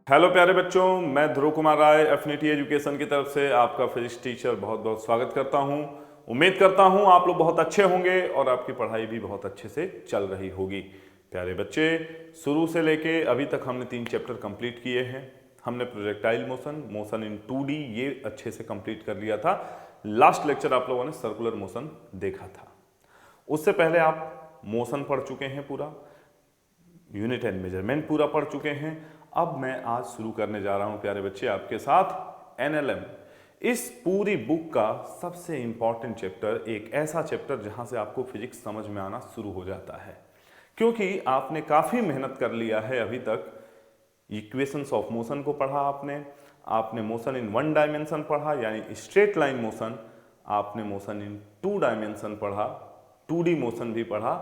Hello प्यारे बच्चों, मैं ध्रुव कुमार राय एफिनिटी एजुकेशन की तरफ से आपका फिजिक्स टीचर बहुत बहुत स्वागत करता हूं। उम्मीद करता हूं आप लोग बहुत अच्छे होंगे और आपकी पढ़ाई भी बहुत अच्छे से चल रही होगी। प्यारे बच्चे, शुरू से लेके अभी तक हमने 3 चैप्टर कंप्लीट किए हैं। हमने projectile motion, motion in 2D ये अच्छे से कंप्लीट कर लिया था। लास्ट लेक्चर आप लोगों ने सर्कुलर मोशन देखा था। उससे पहले आप मोशन पढ़ चुके हैं, पूरा यूनिट एंड मेजरमेंट पूरा पढ़ चुके हैं। अब मैं आज शुरू करने जा रहा हूं प्यारे बच्चे आपके साथ एनएलएम। इस पूरी बुक का सबसे इंपॉर्टेंट चैप्टर, एक ऐसा चैप्टर जहां से आपको फिजिक्स समझ में आना शुरू हो जाता है, क्योंकि आपने काफ़ी मेहनत कर लिया है अभी तक। इक्वेशंस ऑफ मोशन को पढ़ा आपने मोशन इन 1 डायमेंशन पढ़ा यानी स्ट्रेट लाइन मोशन, आपने मोशन इन 2 डायमेंशन पढ़ा, 2D मोशन भी पढ़ा।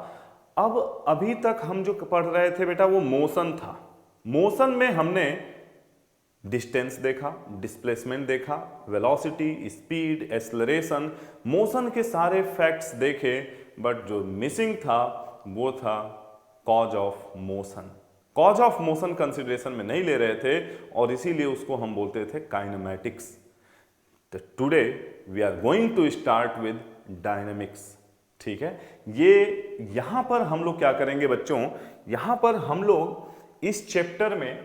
अब अभी तक हम जो पढ़ रहे थे बेटा वो मोशन था। मोशन में हमने डिस्टेंस देखा, डिस्प्लेसमेंट देखा, वेलोसिटी, स्पीड, एक्सेलरेशन, मोशन के सारे फैक्ट्स देखे। बट जो मिसिंग था वो था cause of motion. Cause of motion consideration में नहीं ले रहे थे और इसीलिए उसको हम बोलते थे काइनेमैटिक्स। तो today we are going to start with dynamics. ठीक है, ये यहां पर हम लोग क्या करेंगे बच्चों, यहां पर हम लोग इस चैप्टर में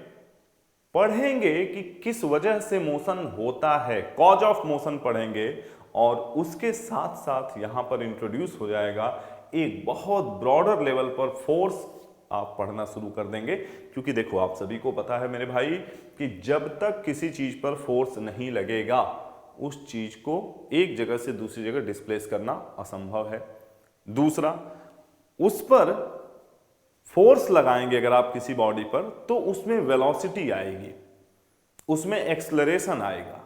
पढ़ेंगे कि किस वजह से मोशन होता है, कॉज ऑफ मोशन पढ़ेंगे। और उसके साथ साथ यहां पर इंट्रोड्यूस हो जाएगा एक बहुत ब्रॉडर लेवल पर फोर्स, आप पढ़ना शुरू कर देंगे। क्योंकि देखो, आप सभी को पता है मेरे भाई कि जब तक किसी चीज पर फोर्स नहीं लगेगा उस चीज को एक जगह से दूसरी जगह डिस्प्लेस करना असंभव है। दूसरा, उस पर फोर्स लगाएंगे अगर आप किसी बॉडी पर तो उसमें वेलोसिटी आएगी, उसमें एक्सेलरेशन आएगा।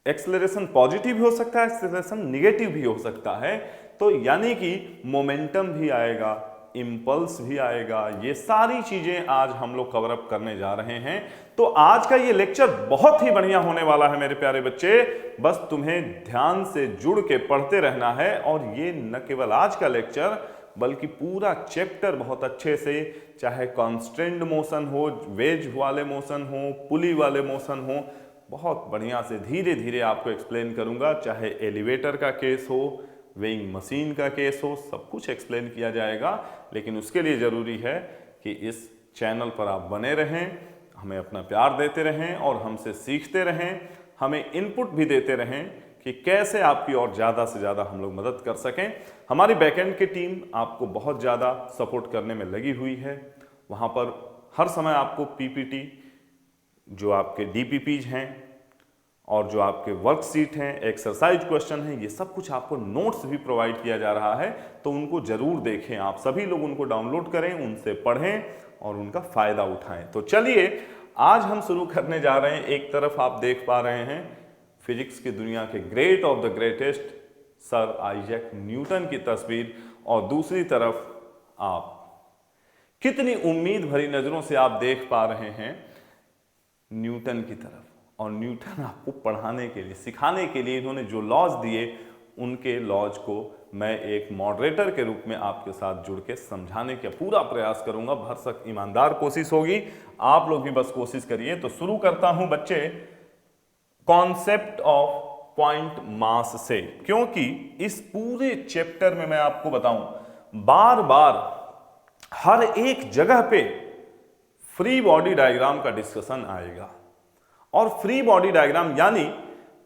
एक्सेलरेशन पॉजिटिव भी हो सकता है, एक्सेलरेशन निगेटिव भी हो सकता है। तो यानी कि मोमेंटम भी आएगा, इंपल्स भी आएगा। ये सारी चीजें आज हम लोग कवर अप करने जा रहे हैं। तो आज का ये लेक्चर बहुत ही बढ़िया होने वाला है मेरे प्यारे बच्चे। बस तुम्हें ध्यान से जुड़ के पढ़ते रहना है। और ये न केवल आज का लेक्चर बल्कि पूरा चैप्टर बहुत अच्छे से, चाहे कॉन्स्टेंट मोशन हो, वेज वाले मोशन हो, पुली वाले मोशन हो, बहुत बढ़िया से धीरे धीरे आपको एक्सप्लेन करूंगा। चाहे एलिवेटर का केस हो, वेइंग मशीन का केस हो, सब कुछ एक्सप्लेन किया जाएगा। लेकिन उसके लिए ज़रूरी है कि इस चैनल पर आप बने रहें, हमें अपना प्यार देते रहें और हमसे सीखते रहें, हमें इनपुट भी देते रहें कि कैसे आपकी और ज़्यादा से ज़्यादा हम लोग मदद कर सकें। हमारी बैकएंड की टीम आपको बहुत ज़्यादा सपोर्ट करने में लगी हुई है। वहाँ पर हर समय आपको पीपीटी, जो आपके डीपीपीज हैं और जो आपके वर्कशीट हैं, एक्सरसाइज क्वेश्चन हैं, ये सब कुछ आपको नोट्स भी प्रोवाइड किया जा रहा है। तो उनको ज़रूर देखें, आप सभी लोग उनको डाउनलोड करें, उनसे पढ़ें और उनका फ़ायदा उठाएं। तो चलिए आज हम शुरू करने जा रहे हैं। एक तरफ आप देख पा रहे हैं फिजिक्स की दुनिया के great of the greatest sir Isaac Newton की तस्वीर, और दूसरी तरफ आप कितनी उम्मीद भरी नजरों से आप देख पा रहे हैं न्यूटन की तरफ। और न्यूटन आपको पढ़ाने के लिए, सिखाने के लिए इन्होंने जो लॉज दिए, उनके लॉज को मैं एक मॉडरेटर के रूप में आपके साथ जुड़ के समझाने का पूरा प्रयास करूंगा। भरसक ईमानदार कोशिश होगी, आप लोग भी बस कोशिश करिए। तो शुरू करता हूं बच्चे कॉन्सेप्ट ऑफ पॉइंट मास से, क्योंकि इस पूरे चैप्टर में मैं आपको बताऊं बार बार हर एक जगह पे फ्री बॉडी डायग्राम का डिस्कशन आएगा। और फ्री बॉडी डायग्राम यानी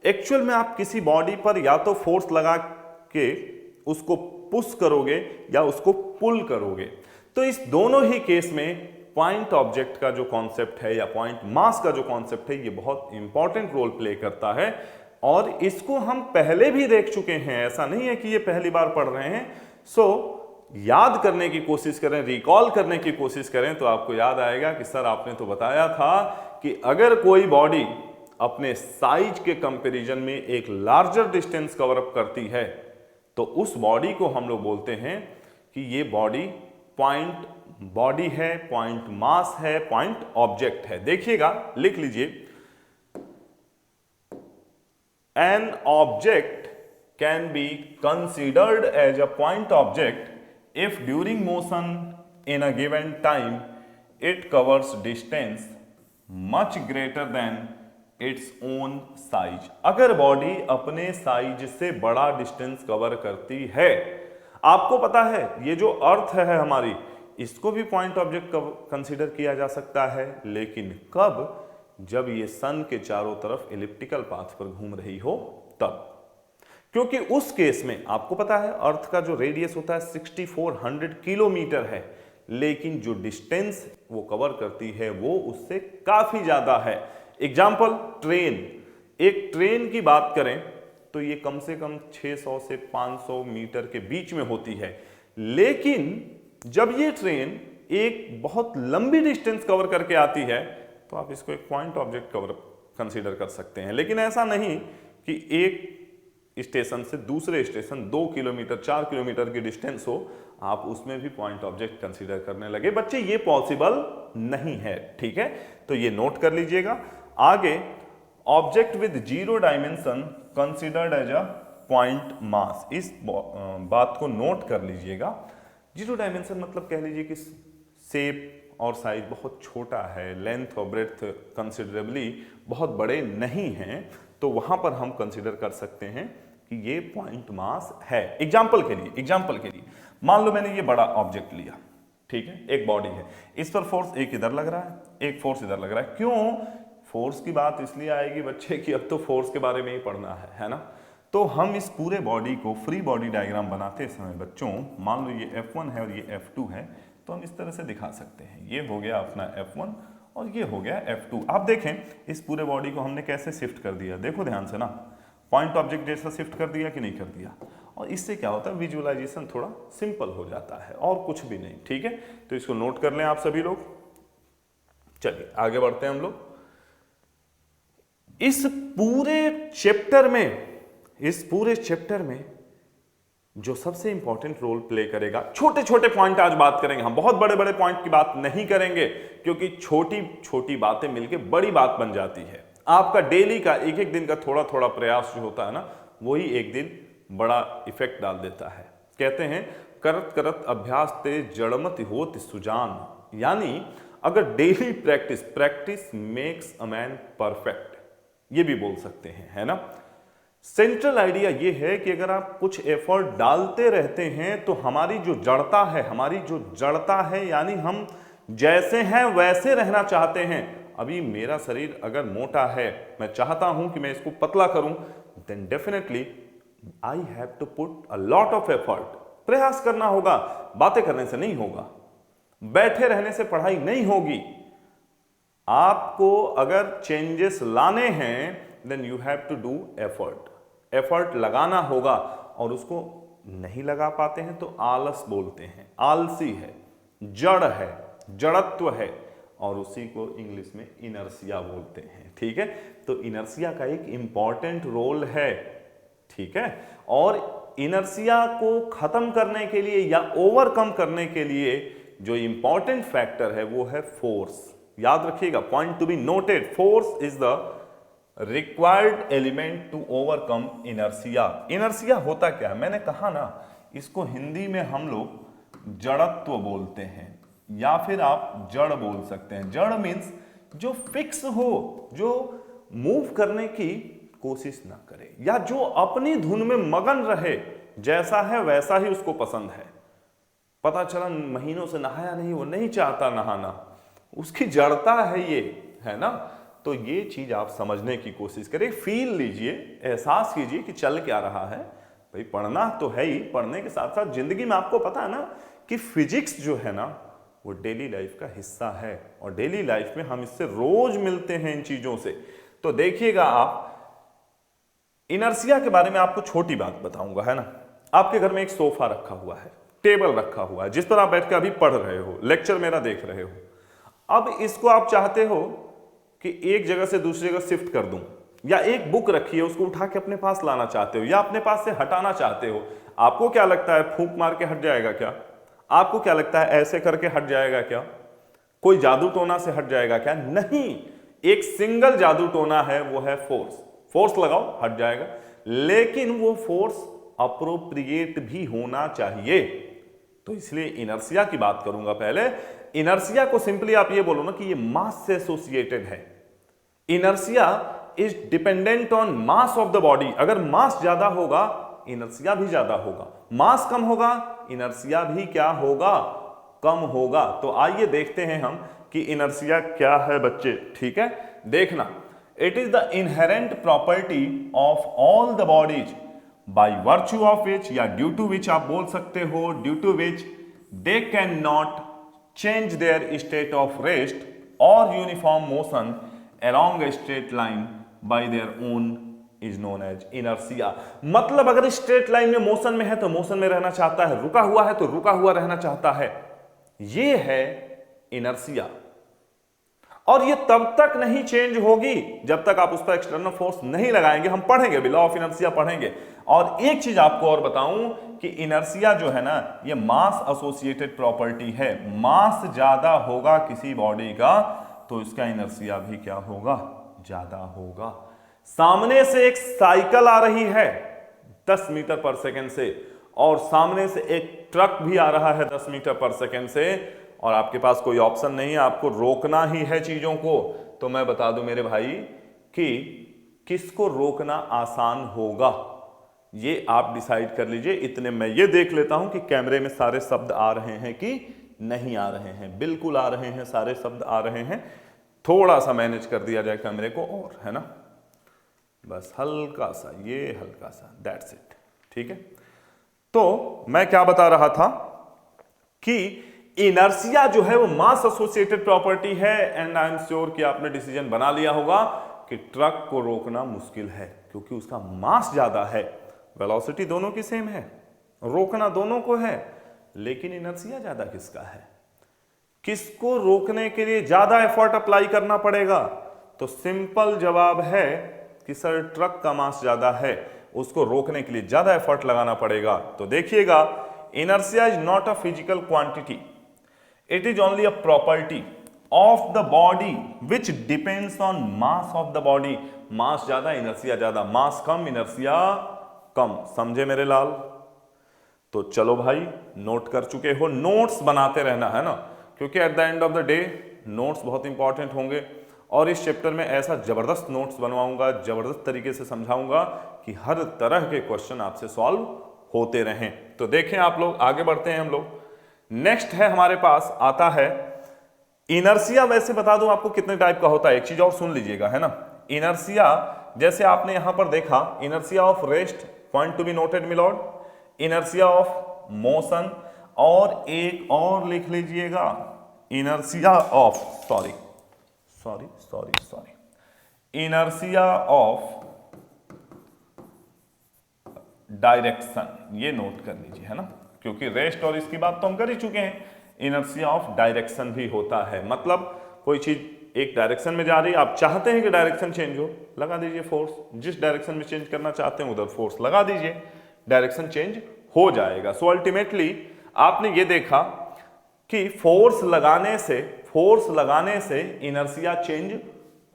एक्चुअल में आप किसी बॉडी पर या तो फोर्स लगा के उसको पुश करोगे या उसको पुल करोगे। तो इस दोनों ही केस में पॉइंट ऑब्जेक्ट का जो कॉन्सेप्ट है या पॉइंट मास का जो कॉन्सेप्ट है, ये बहुत इंपॉर्टेंट रोल प्ले करता है। और इसको हम पहले भी देख चुके हैं, ऐसा नहीं है कि ये पहली बार पढ़ रहे हैं। सो याद करने की कोशिश करें, रिकॉल करने की कोशिश करें तो आपको याद आएगा कि सर आपने तो बताया था कि अगर कोई बॉडी अपने साइज के कंपैरिजन में एक लार्जर डिस्टेंस कवर अप करती है तो उस बॉडी को हम लोग बोलते हैं कि ये बॉडी पॉइंट बॉडी है, पॉइंट मास है, पॉइंट ऑब्जेक्ट है। देखिएगा, लिख लीजिए, an object can be considered as a point object if during motion in a given time it covers distance much greater than its own size. अगर body अपने size से बड़ा distance cover करती है, आपको पता है ये जो अर्थ है हमारी, इसको भी पॉइंट ऑब्जेक्ट कंसीडर किया जा सकता है, लेकिन कब? जब ये सन के चारों तरफ एलिप्टिकल पाथ पर घूम रही हो तब। क्योंकि उस केस में आपको पता है अर्थ का जो रेडियस होता है 6400 किलोमीटर है, लेकिन जो डिस्टेंस वो कवर करती है वो उससे काफी ज्यादा है। Example, train. एक ट्रेन की बात करें तो ये कम से कम 600 से 500 मीटर के बीच में होती है, लेकिन जब ये ट्रेन एक बहुत लंबी डिस्टेंस कवर करके आती है तो आप इसको एक पॉइंट ऑब्जेक्ट कवर कंसीडर कर सकते हैं। लेकिन ऐसा नहीं कि एक स्टेशन से दूसरे स्टेशन 2 किलोमीटर 4 किलोमीटर की डिस्टेंस हो, आप उसमें भी पॉइंट ऑब्जेक्ट कंसीडर करने लगे। बच्चे ये पॉसिबल नहीं है, ठीक है? तो ये नोट कर लीजिएगा। आगे, object with 0 dimension considered as a point mass. इस बात को नोट कर लीजिएगा। 0 डायमेंशन मतलब कह लीजिए कि शेप और साइज बहुत छोटा है, लेंथ और ब्रेड्थ कंसिडरेबली बहुत बड़े नहीं हैं, तो वहां पर हम कंसीडर कर सकते हैं कि ये पॉइंट मास है। एग्जाम्पल के लिए मान लो मैंने ये बड़ा ऑब्जेक्ट लिया, ठीक है, एक बॉडी है, इस पर फोर्स एक इधर लग रहा है, एक फोर्स इधर लग रहा है। क्यों फोर्स की बात इसलिए आएगी बच्चे कि अब तो फोर्स के बारे में ही पढ़ना है ना? तो हम इस पूरे बॉडी को फ्री बॉडी डायग्राम बनाते समय बच्चों, मान लो ये F1 है और ये F2 है, तो हम इस तरह से दिखा सकते हैं। ये हो गया अपना F1 और ये हो गया F2। आप देखें इस पूरे बॉडी को हमने कैसे शिफ्ट कर दिया, देखो ध्यान से ना, पॉइंट ऑब्जेक्ट जैसा शिफ्ट कर दिया कि नहीं कर दिया। और इससे क्या होता है, विजुअलाइजेशन थोड़ा सिंपल हो जाता है और कुछ भी नहीं, ठीक है? तो इसको नोट कर लें आप सभी लोग। चलिए आगे बढ़ते हैं हम लोग। इस पूरे चैप्टर में जो सबसे इंपॉर्टेंट रोल प्ले करेगा, छोटे छोटे पॉइंट आज बात करेंगे हम, बहुत बड़े बड़े पॉइंट की बात नहीं करेंगे, क्योंकि छोटी छोटी बातें मिलके बड़ी बात बन जाती है। आपका डेली का एक एक दिन का थोड़ा थोड़ा प्रयास जो होता है ना, वही एक दिन बड़ा इफेक्ट डाल देता है। कहते हैं करत करत अभ्यास ते जड़मत होत सुजान, यानी अगर daily practice makes a man perfect, ये भी बोल सकते हैं, है ना? सेंट्रल आइडिया ये है कि अगर आप कुछ एफर्ट डालते रहते हैं तो हमारी जो जड़ता है, यानी हम जैसे हैं वैसे रहना चाहते हैं। अभी मेरा शरीर अगर मोटा है, मैं चाहता हूं कि मैं इसको पतला करूं, then definitely I have to put a lot of effort. प्रयास करना होगा, बातें करने से नहीं होगा, बैठे रहने से पढ़ाई नहीं होगी। आपको अगर चेंजेस लाने हैं then you have to do effort लगाना होगा, और उसको नहीं लगा पाते हैं तो आलस बोलते हैं, आलसी है, जड़ है, जड़त्व है, और उसी को इंग्लिश में इनर्सिया बोलते हैं, ठीक है? तो इनर्सिया का एक इंपॉर्टेंट रोल है, ठीक है? और इनर्सिया को खत्म करने के लिए या ओवरकम करने के लिए जो इंपॉर्टेंट फैक्टर है वो है फोर्स। याद रखिएगा, point to be noted, force is the required element to overcome inertia. Inertia होता क्या है, मैंने कहा ना, इसको हिंदी में हम लोग जड़त्व बोलते हैं, या फिर आप जड़ बोल सकते हैं। जड़ मीन्स जो फिक्स हो, जो मूव करने की कोशिश ना करे, या जो अपनी धुन में मगन रहे, जैसा है वैसा ही उसको पसंद है। पता चला महीनों से नहाया नहीं, वो नहीं चाहता नहाना, उसकी जड़ता है ये, है ना? तो ये चीज आप समझने की कोशिश करें, फील लीजिए, एहसास कीजिए कि चल क्या रहा है। भाई पढ़ना तो है ही, पढ़ने के साथ साथ जिंदगी में आपको पता है ना कि फिजिक्स जो है ना वो डेली लाइफ का हिस्सा है, और डेली लाइफ में हम इससे रोज मिलते हैं इन चीजों से। तो देखिएगा आप, इनर्सिया के बारे में आपको छोटी बात बताऊंगा, है ना? आपके घर में एक सोफा रखा हुआ है, टेबल रखा हुआ है, जिस पर आप बैठ के अभी पढ़ रहे हो, लेक्चर मेरा देख रहे हो। अब इसको आप चाहते हो कि एक जगह से दूसरी जगह शिफ्ट कर दूं, या एक बुक रखी है उसको उठा के अपने पास लाना चाहते हो, या अपने पास से हटाना चाहते हो। आपको क्या लगता है, फूंक मार के हट जाएगा क्या? आपको क्या लगता है ऐसे करके हट जाएगा क्या? कोई जादू टोना से हट जाएगा क्या? नहीं, एक सिंगल जादू टोना है, वो है फोर्स लगाओ हट जाएगा। लेकिन वो फोर्स अप्रोप्रिएट भी होना चाहिए। तो इसलिए इनर्शिया की बात करूंगा पहले। इनर्शिया को सिंपली आप ये बोलो ना कि ये मास से एसोसिएटेड है। Inertia is dependent on mass of the body. अगर मास ज्यादा होगा इनर्शिया भी ज्यादा होगा, मास कम होगा इनर्शिया भी क्या होगा, कम होगा। तो आइए देखते हैं हम कि इनर्शिया क्या है बच्चे। ठीक है, देखना, it is the inherent property of all the bodies by virtue of which, या ड्यू टू विच आप बोल सकते हो, due to which they can not change their state of rest और uniform motion along a straight line by their own is known as inertia। मतलब अगर straight line में motion में है तो मोशन में रहना चाहता है, रुका हुआ है तो रुका हुआ रहना चाहता है, ये है इनर्शिया। और ये तब तक नहीं चेंज होगी जब तक आप उस पर एक्सटर्नल फोर्स नहीं लगाएंगे। हम पढ़ेंगे भी, लॉ ऑफ इनर्शिया पढ़ेंगे। और एक चीज आपको और बताऊं कि इनर्शिया जो है ना, ये मास एसोसिएटेड प्रॉपर्टी है। मास ज्यादा होगा किसी बॉडी का तो इसका इनर्शिया भी क्या होगा, ज्यादा होगा। सामने से एक साइकिल आ रही है 10 मीटर पर सेकंड से, और सामने से एक ट्रक भी आ रहा है 10 मीटर पर सेकंड से, और आपके पास कोई ऑप्शन नहीं है, आपको रोकना ही है चीजों को। तो मैं बता दूं मेरे भाई कि किसको रोकना आसान होगा, ये आप डिसाइड कर लीजिए। इतने मैं ये देख लेता हूं कि कैमरे में सारे शब्द आ रहे हैं कि नहीं आ रहे हैं। बिल्कुल आ रहे हैं, सारे शब्द आ रहे हैं। थोड़ा सा मैनेज कर दिया जाए कैमरे को, और है ना, बस हल्का सा, ये हल्का सा, दैट्स इट। ठीक है, तो मैं क्या बता रहा था कि इनर्शिया जो है वो मास एसोसिएटेड प्रॉपर्टी है। एंड आई एम श्योर कि आपने डिसीजन बना लिया होगा कि ट्रक को रोकना मुश्किल है क्योंकि उसका मास ज्यादा है। वेलोसिटी दोनों की सेम है, रोकना दोनों को है, लेकिन इनर्शिया ज्यादा किसका है, किसको रोकने के लिए ज्यादा एफर्ट अप्लाई करना पड़ेगा। तो सिंपल जवाब है कि सर ट्रक का मास ज्यादा है, उसको रोकने के लिए ज्यादा एफर्ट लगाना पड़ेगा। तो देखिएगा, inertia is not a physical quantity, it is only a property of the body which depends on mass of the body. Mass ज्यादा इनर्शिया ज्यादा, मास कम इनर्शिया कम। समझे मेरे लाल? तो चलो भाई, नोट कर चुके हो, नोट्स बनाते रहना है ना, क्योंकि at the end of the day notes बहुत इंपॉर्टेंट होंगे। और इस चैप्टर में ऐसा जबरदस्त नोट्स बनवाऊंगा, जबरदस्त तरीके से समझाऊंगा कि हर तरह के क्वेश्चन आपसे सॉल्व होते रहें। तो देखें आप लोग, आगे बढ़ते हैं हम लोग। नेक्स्ट है हमारे पास आता है इनर्शिया। वैसे बता दूं आपको कितने टाइप का होता है, एक चीज और सुन लीजिएगा, है ना। इनर्शिया जैसे आपने यहां पर देखा, inertia of rest, point to be noted milord, inertia of motion, और एक और लिख लीजिएगा, inertia of inertia of direction. ये नोट कर लीजिए, है ना, क्योंकि रेस्ट और इसकी बात तो हम कर ही चुके हैं। इनर्शिया ऑफ डायरेक्शन भी होता है, मतलब कोई चीज एक डायरेक्शन में जा रही है, आप चाहते हैं कि डायरेक्शन चेंज हो, लगा दीजिए फोर्स। जिस डायरेक्शन में चेंज करना चाहते हैं उधर फोर्स लगा दीजिए, डायरेक्शन चेंज हो जाएगा। सो अल्टीमेटली आपने ये देखा कि फोर्स लगाने से इनर्शिया चेंज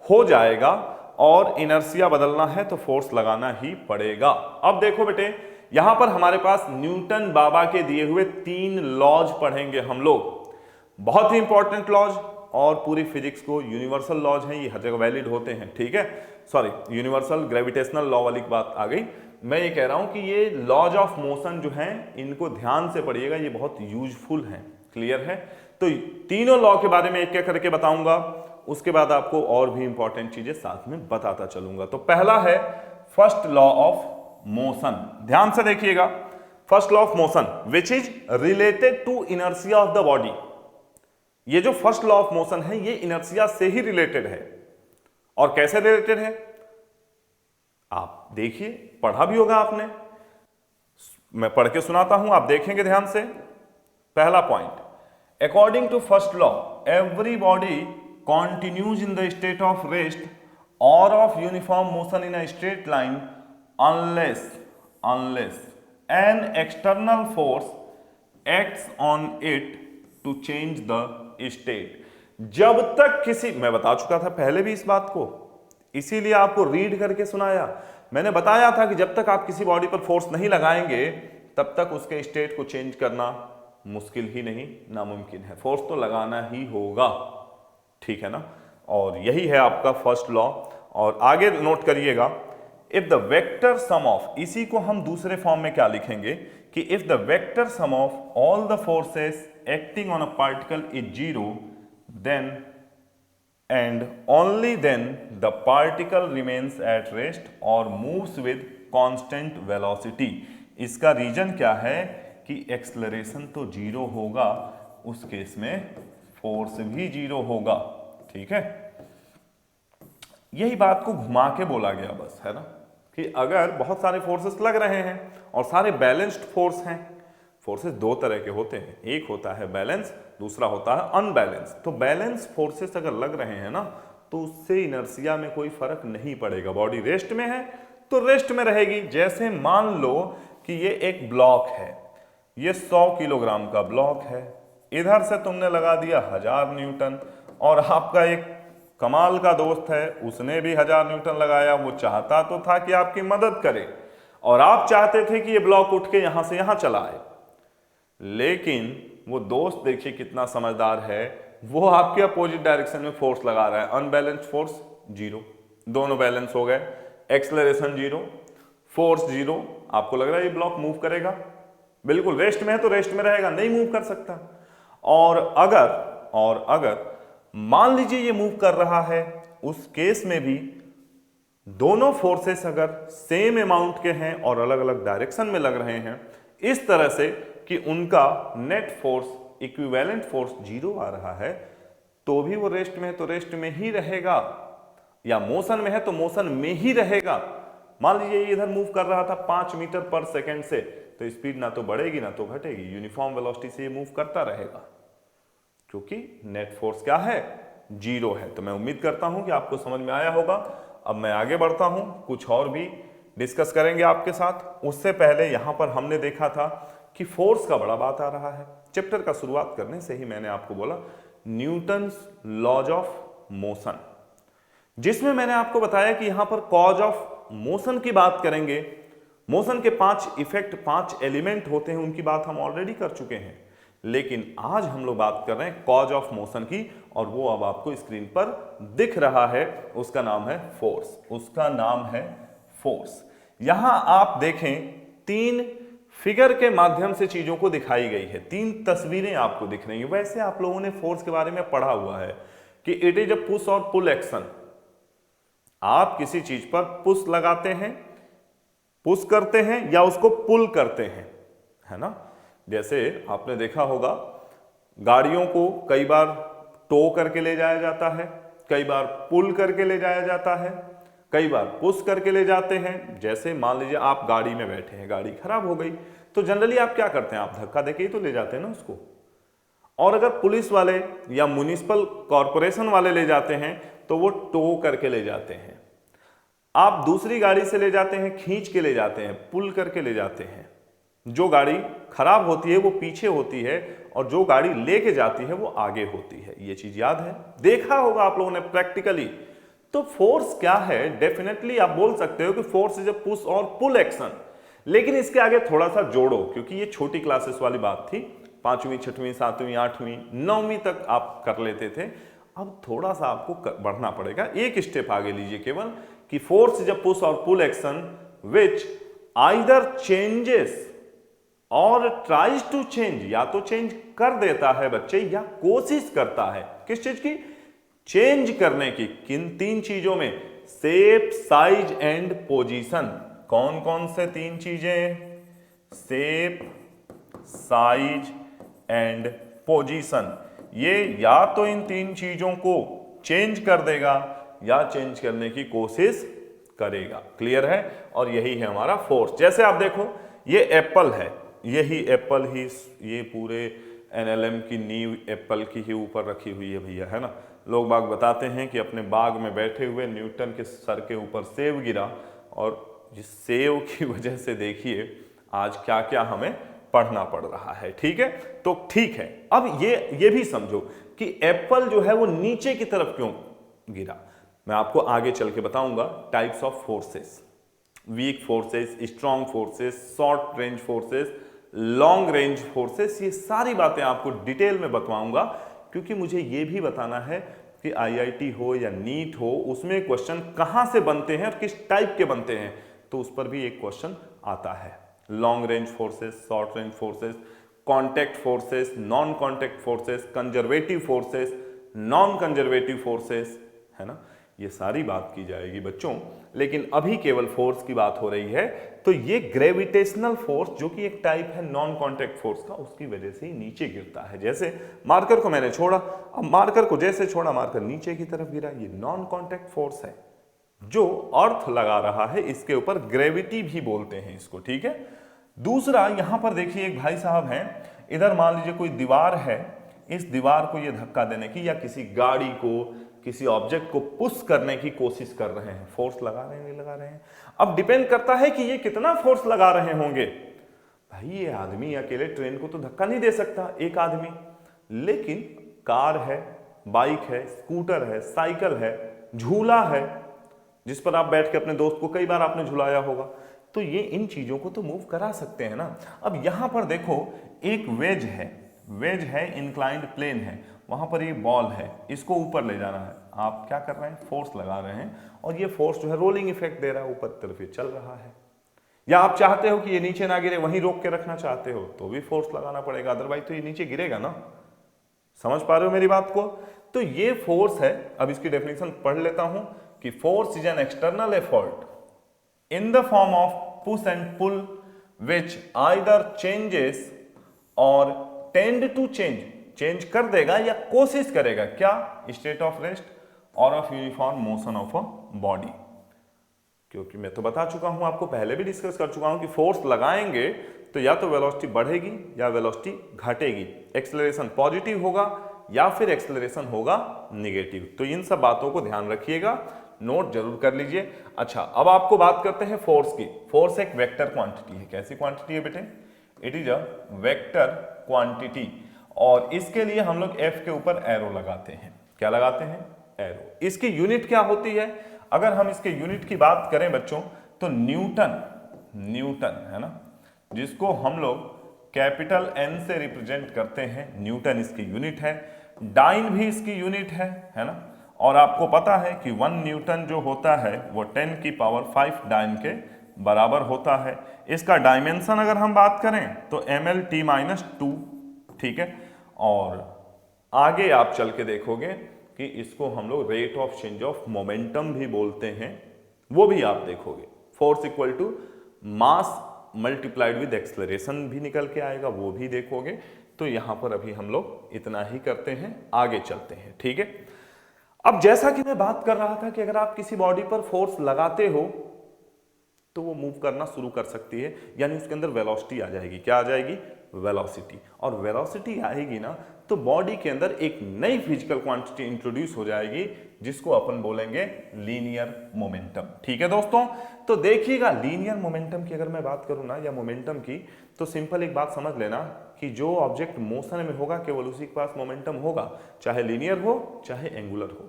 हो जाएगा, और इनर्शिया बदलना है तो फोर्स लगाना ही पड़ेगा। अब देखो बेटे, यहां पर हमारे पास न्यूटन बाबा के दिए हुए 3 लॉज पढ़ेंगे हम लोग, बहुत ही इंपॉर्टेंट लॉज, और पूरी फिजिक्स को यूनिवर्सल लॉज हैं, ये हर जगह वैलिड होते हैं। ठीक है, सॉरी, यूनिवर्सल ग्रेविटेशनल लॉ वाली बात आ गई। मैं ये कह रहा हूं कि ये लॉज ऑफ मोशन जो हैं, इनको ध्यान से पढ़िएगा, ये बहुत यूजफुल हैं। क्लियर है? तो तीनों लॉ के बारे में एक एक करके बताऊंगा, उसके बाद आपको और भी इंपॉर्टेंट चीजें साथ में बताता चलूंगा। तो पहला है फर्स्ट लॉ ऑफ मोशन, ध्यान से देखिएगा। First law of motion which is related to inertia of the body. ये जो फर्स्ट लॉ ऑफ मोशन है, ये इनर्शिया से ही रिलेटेड है। और कैसे रिलेटेड है आप देखिए, पढ़ा भी होगा आपने, मैं पढ़ के सुनाता हूं, आप देखेंगे ध्यान से। पहला point, according to first law every body continues in the state of rest or of uniform motion in a straight line unless an external force acts on it to change the state। जब तक किसी, मैं बता चुका था पहले भी इस बात को, इसीलिए आपको रीड करके सुनाया। मैंने बताया था कि जब तक आप किसी बॉडी पर फोर्स नहीं लगाएंगे तब तक उसके स्टेट को चेंज करना मुश्किल ही नहीं, नामुमकिन है। फोर्स तो लगाना ही होगा, ठीक है ना। और यही है आपका फर्स्ट लॉ। और आगे नोट करिएगा, if the vector sum of, इसी को हम दूसरे फॉर्म में क्या लिखेंगे कि if the vector sum of all the forces acting on a particle is zero, then and only then the particle remains at rest or moves with constant velocity। इसका reason क्या है कि एक्सलरेशन तो zero होगा, उस case में force भी zero होगा, ठीक है। यही बात को घुमा के बोला गया बस, है ना, कि अगर बहुत सारे फोर्सेस लग रहे हैं और सारे बैलेंस्ड फोर्स हैं। फोर्सेस दो तरह के होते हैं, एक होता है बैलेंस, दूसरा होता है अनबैलेंस। तो बैलेंस फोर्सेस अगर लग रहे हैं ना, तो उससे इनर्शिया में कोई फर्क नहीं पड़ेगा। बॉडी रेस्ट में है तो रेस्ट में रहेगी। जैसे मान लो कि ये एक ब्लॉक है, ये 100 किलोग्राम का ब्लॉक है, इधर से तुमने लगा दिया 1000 न्यूटन, और आपका एक कमाल का दोस्त है, उसने भी 1000 न्यूटन लगाया। वो चाहता तो था कि आपकी मदद करे, और आप चाहते थे कि ये ब्लॉक उठ के यहां से यहां चला आए, लेकिन वो दोस्त देखिए कितना समझदार है, वो आपके अपोजिट डायरेक्शन में फोर्स लगा रहा है। अनबैलेंस्ड फोर्स जीरो, दोनों बैलेंस हो गए, एक्सलरेशन जीरो, फोर्स जीरो। आपको लग रहा है ये ब्लॉक मूव करेगा? बिल्कुल, रेस्ट में है तो रेस्ट में रहेगा, नहीं मूव कर सकता। और अगर मान लीजिए ये मूव कर रहा है, उस केस में भी दोनों फोर्सेस अगर सेम अमाउंट के हैं और अलग अलग डायरेक्शन में लग रहे हैं, इस तरह से कि उनका net force, equivalent force zero आ रहा है, तो भी वो रेस्ट में है तो रेस्ट में ही रहेगा, या मोशन में है तो मोशन में ही रहेगा। मान लीजिए ये इधर मूव कर रहा था 5 मीटर पर सेकेंड से, तो स्पीड ना तो बढ़ेगी ना तो घटेगी, यूनिफॉर्म वेलोसिटी से ये मूव करता रहेगा, क्योंकि नेट फोर्स क्या है? जीरो है। तो मैं उम्मीद करता हूं कि आपको समझ में आया होगा। अब मैं आगे बढ़ता हूं, कुछ और भी डिस्कस करेंगे आपके साथ। उससे पहले यहां पर हमने देखा था कि फोर्स का बड़ा बात आ रहा है। चैप्टर का शुरुआत करने से ही मैंने आपको बोला न्यूटन्स लॉज ऑफ मोशन, जिसमें मैंने आपको बताया कि यहां पर कॉज ऑफ मोशन की बात करेंगे। मोशन के 5 इफेक्ट, 5 एलिमेंट होते हैं, उनकी बात हम ऑलरेडी कर चुके हैं, लेकिन आज हम लोग बात कर रहे हैं कॉज ऑफ मोशन की, और वो अब आपको स्क्रीन पर दिख रहा है। उसका नाम है फोर्स, उसका नाम है फोर्स। यहां आप देखें 3 फिगर के माध्यम से चीजों को दिखाई गई है, 3 तस्वीरें आपको दिख रही हैं। वैसे आप लोगों ने फोर्स के बारे में पढ़ा हुआ है कि इट इज अ पुश और पुल एक्शन। आप किसी चीज पर पुश लगाते हैं, पुश करते हैं, या उसको पुल करते हैं, है ना। जैसे आपने देखा होगा गाड़ियों को कई बार टो करके ले जाया जाता है, कई बार पुल करके ले जाया जाता है, कई बार पुश करके ले जाते हैं। जैसे मान लीजिए आप गाड़ी में बैठे हैं, गाड़ी खराब हो गई, तो जनरली आप क्या करते हैं? आप धक्का देके ही तो ले जाते हैं ना उसको। और अगर पुलिस वाले या म्युनिसिपल कॉरपोरेशन वाले ले जाते हैं तो वो टो करके ले जाते हैं। आप दूसरी गाड़ी से ले जाते हैं, खींच के ले जाते हैं, पुल करके ले जाते हैं। जो गाड़ी खराब होती है वो पीछे होती है, और जो गाड़ी लेके जाती है वो आगे होती है। ये चीज याद है, देखा होगा आप लोगों ने प्रैक्टिकली। तो फोर्स क्या है? डेफिनेटली आप बोल सकते हो कि फोर्स इज अ पुश और पुल एक्शन, लेकिन इसके आगे थोड़ा सा जोड़ो, क्योंकि ये छोटी क्लासेस वाली बात थी। 5वीं 6वीं 7वीं 8वीं 9वीं तक आप कर लेते थे, अब थोड़ा सा आपको बढ़ना पड़ेगा। एक स्टेप आगे लीजिए केवल, कि फोर्स इज अ पुश और पुल एक्शन विच आइदर चेंजेस और ट्राइज टू चेंज, या तो चेंज कर देता है बच्चे, या कोशिश करता है। किस चीज की? चेंज करने की। किन 3 चीजों में? Shape, size and position. कौन कौन से 3 चीजें? Shape, size and position. ये या तो इन 3 चीजों को चेंज कर देगा या चेंज करने की कोशिश करेगा। क्लियर है? और यही है हमारा फोर्स। जैसे आप देखो, ये एप्पल है, यही एप्पल ही, ये पूरे एनएलएम की नींव एप्पल की ही ऊपर रखी हुई है भैया, है ना। लोग बाग बताते हैं कि अपने बाग में बैठे हुए न्यूटन के सर के ऊपर सेब गिरा, और जिस सेब की वजह से देखिए आज क्या क्या हमें पढ़ना पड़ रहा है। ठीक है, तो ठीक है। अब ये भी समझो कि एप्पल जो है वो नीचे की तरफ क्यों गिरा। मैं आपको आगे चल के बताऊंगा types of forces, weak forces, strong forces, short range forces, long range forces, ये सारी बातें आपको डिटेल में बतवाऊंगा, क्योंकि मुझे ये भी बताना है कि आईआईटी हो या नीट हो, उसमें क्वेश्चन कहां से बनते हैं और किस टाइप के बनते हैं, तो उस पर भी एक क्वेश्चन आता है। Long range forces, short range forces, contact forces, non contact forces, conservative forces, non conservative forces, है ना, ये सारी बात की जाएगी बच्चों। लेकिन अभी केवल फोर्स की बात हो रही है, तो ये ग्रेविटेशनल फोर्स जो कि एक टाइप है नॉन कॉन्टैक्ट फोर्स का, उसकी वजह से ही नीचे गिरता है। जैसे मार्कर को मैंने छोड़ा, अब मार्कर को जैसे छोड़ा मार्कर नीचे की तरफ गिरा, ये नॉन कॉन्टैक्ट फोर्स है। जो अर्थ लगा रहा है इसके ऊपर ग्रेविटी भी बोलते हैं इसको, ठीक है। दूसरा यहां पर देखिए एक भाई साहब हैं, इधर मान लीजिए कोई दीवार है, इस दीवार को ये धक्का देने की या किसी गाड़ी को, किसी ऑब्जेक्ट को पुश करने की कोशिश कर रहे हैं, फोर्स लगा रहे हैं नहीं लगा रहे हैं। अब डिपेंड करता है कि ये कितना फोर्स लगा रहे होंगे। भाई ये आदमी अकेले ट्रेन को तो धक्का नहीं दे सकता एक आदमी, लेकिन कार है, बाइक है, स्कूटर है, साइकिल है, झूला है जिस पर आप बैठ के अपने दोस्त को कई बार आपने झुलाया होगा, तो ये इन चीजों को तो मूव करा सकते हैं ना। अब यहां पर देखो एक वेज है, इंक्लाइंड प्लेन है, वहां पर ये बॉल है, इसको ऊपर ले जाना है, आप क्या कर रहे हैं, फोर्स लगा रहे हैं, और ये फोर्स जो है रोलिंग इफेक्ट दे रहा है, ऊपर तरफ ये चल रहा है। या आप चाहते हो कि ये नीचे ना गिरे, वहीं रोक के रखना चाहते हो तो भी फोर्स लगाना पड़ेगा, अदरवाइज तो ये नीचे गिरेगा ना। समझ पा रहे हो मेरी बात को? तो ये फोर्स है। अब इसकी डेफिनेशन पढ़ लेता हूं कि force is an external effort in the form of push and pull which either changes और टेंड टू चेंज कर देगा या कोशिश करेगा क्या, स्टेट ऑफ रेस्ट और of uniform motion of a body. क्योंकि मैं तो बता चुका हूं आपको, पहले भी डिस्कस कर चुका हूं कि फोर्स लगाएंगे तो या तो वेलोसिटी बढ़ेगी या वेलोसिटी घटेगी, एक्सेलरेशन पॉजिटिव होगा या फिर एक्सेलरेशन होगा नेगेटिव। तो इन सब बातों को ध्यान रखिएगा, नोट जरूर कर लीजिए। अच्छा, अब आपको बात करते हैं फोर्स की। फोर्स एक वेक्टर क्वांटिटी है। कैसी क्वांटिटी है बेटे? It is a vector quantity, और इसके लिए हम लोग एफ के ऊपर एरो लगाते हैं। क्या लगाते हैं? एरो। इसकी यूनिट क्या होती है? अगर हम इसके यूनिट की बात करें बच्चों, तो न्यूटन है ना, जिसको हम लोग कैपिटल एन से रिप्रेजेंट करते हैं, न्यूटन इसकी यूनिट है। डाइन भी इसकी यूनिट है ना, और आपको पता है कि 1 न्यूटन जो होता है वो 10 की पावर 5 डाइन के बराबर होता है। इसका डायमेंशन अगर हम बात करें तो ml/t-2, ठीक है। और आगे आप चल के देखोगे कि इसको हम लोग rate of change of momentum भी बोलते हैं, वो भी आप देखोगे। Force equal to mass multiplied with acceleration भी निकल के आएगा, वो भी देखोगे। तो यहां पर अभी हम लोग इतना ही करते हैं, आगे चलते हैं, ठीक है। अब जैसा कि मैं बात कर रहा था कि अगर आप किसी बॉडी पर फोर्स लगाते हो तो वो मूव करना शुरू कर सकती है, यानी उसके अंदर वेलोसिटी आ जाएगी। क्या आ जाएगी? वेलोसिटी। और वेलोसिटी आएगी ना, तो बॉडी के अंदर एक नई फिजिकल क्वांटिटी इंट्रोड्यूस हो जाएगी, जिसको अपन बोलेंगे लीनियर मोमेंटम। ठीक है दोस्तों, तो देखिएगा लीनियर मोमेंटम की अगर मैं बात करूं ना, या मोमेंटम की, तो सिंपल एक बात समझ लेना कि जो ऑब्जेक्ट मोशन में होगा केवल उसी के पास मोमेंटम होगा, चाहे लीनियर हो चाहे एंगुलर हो।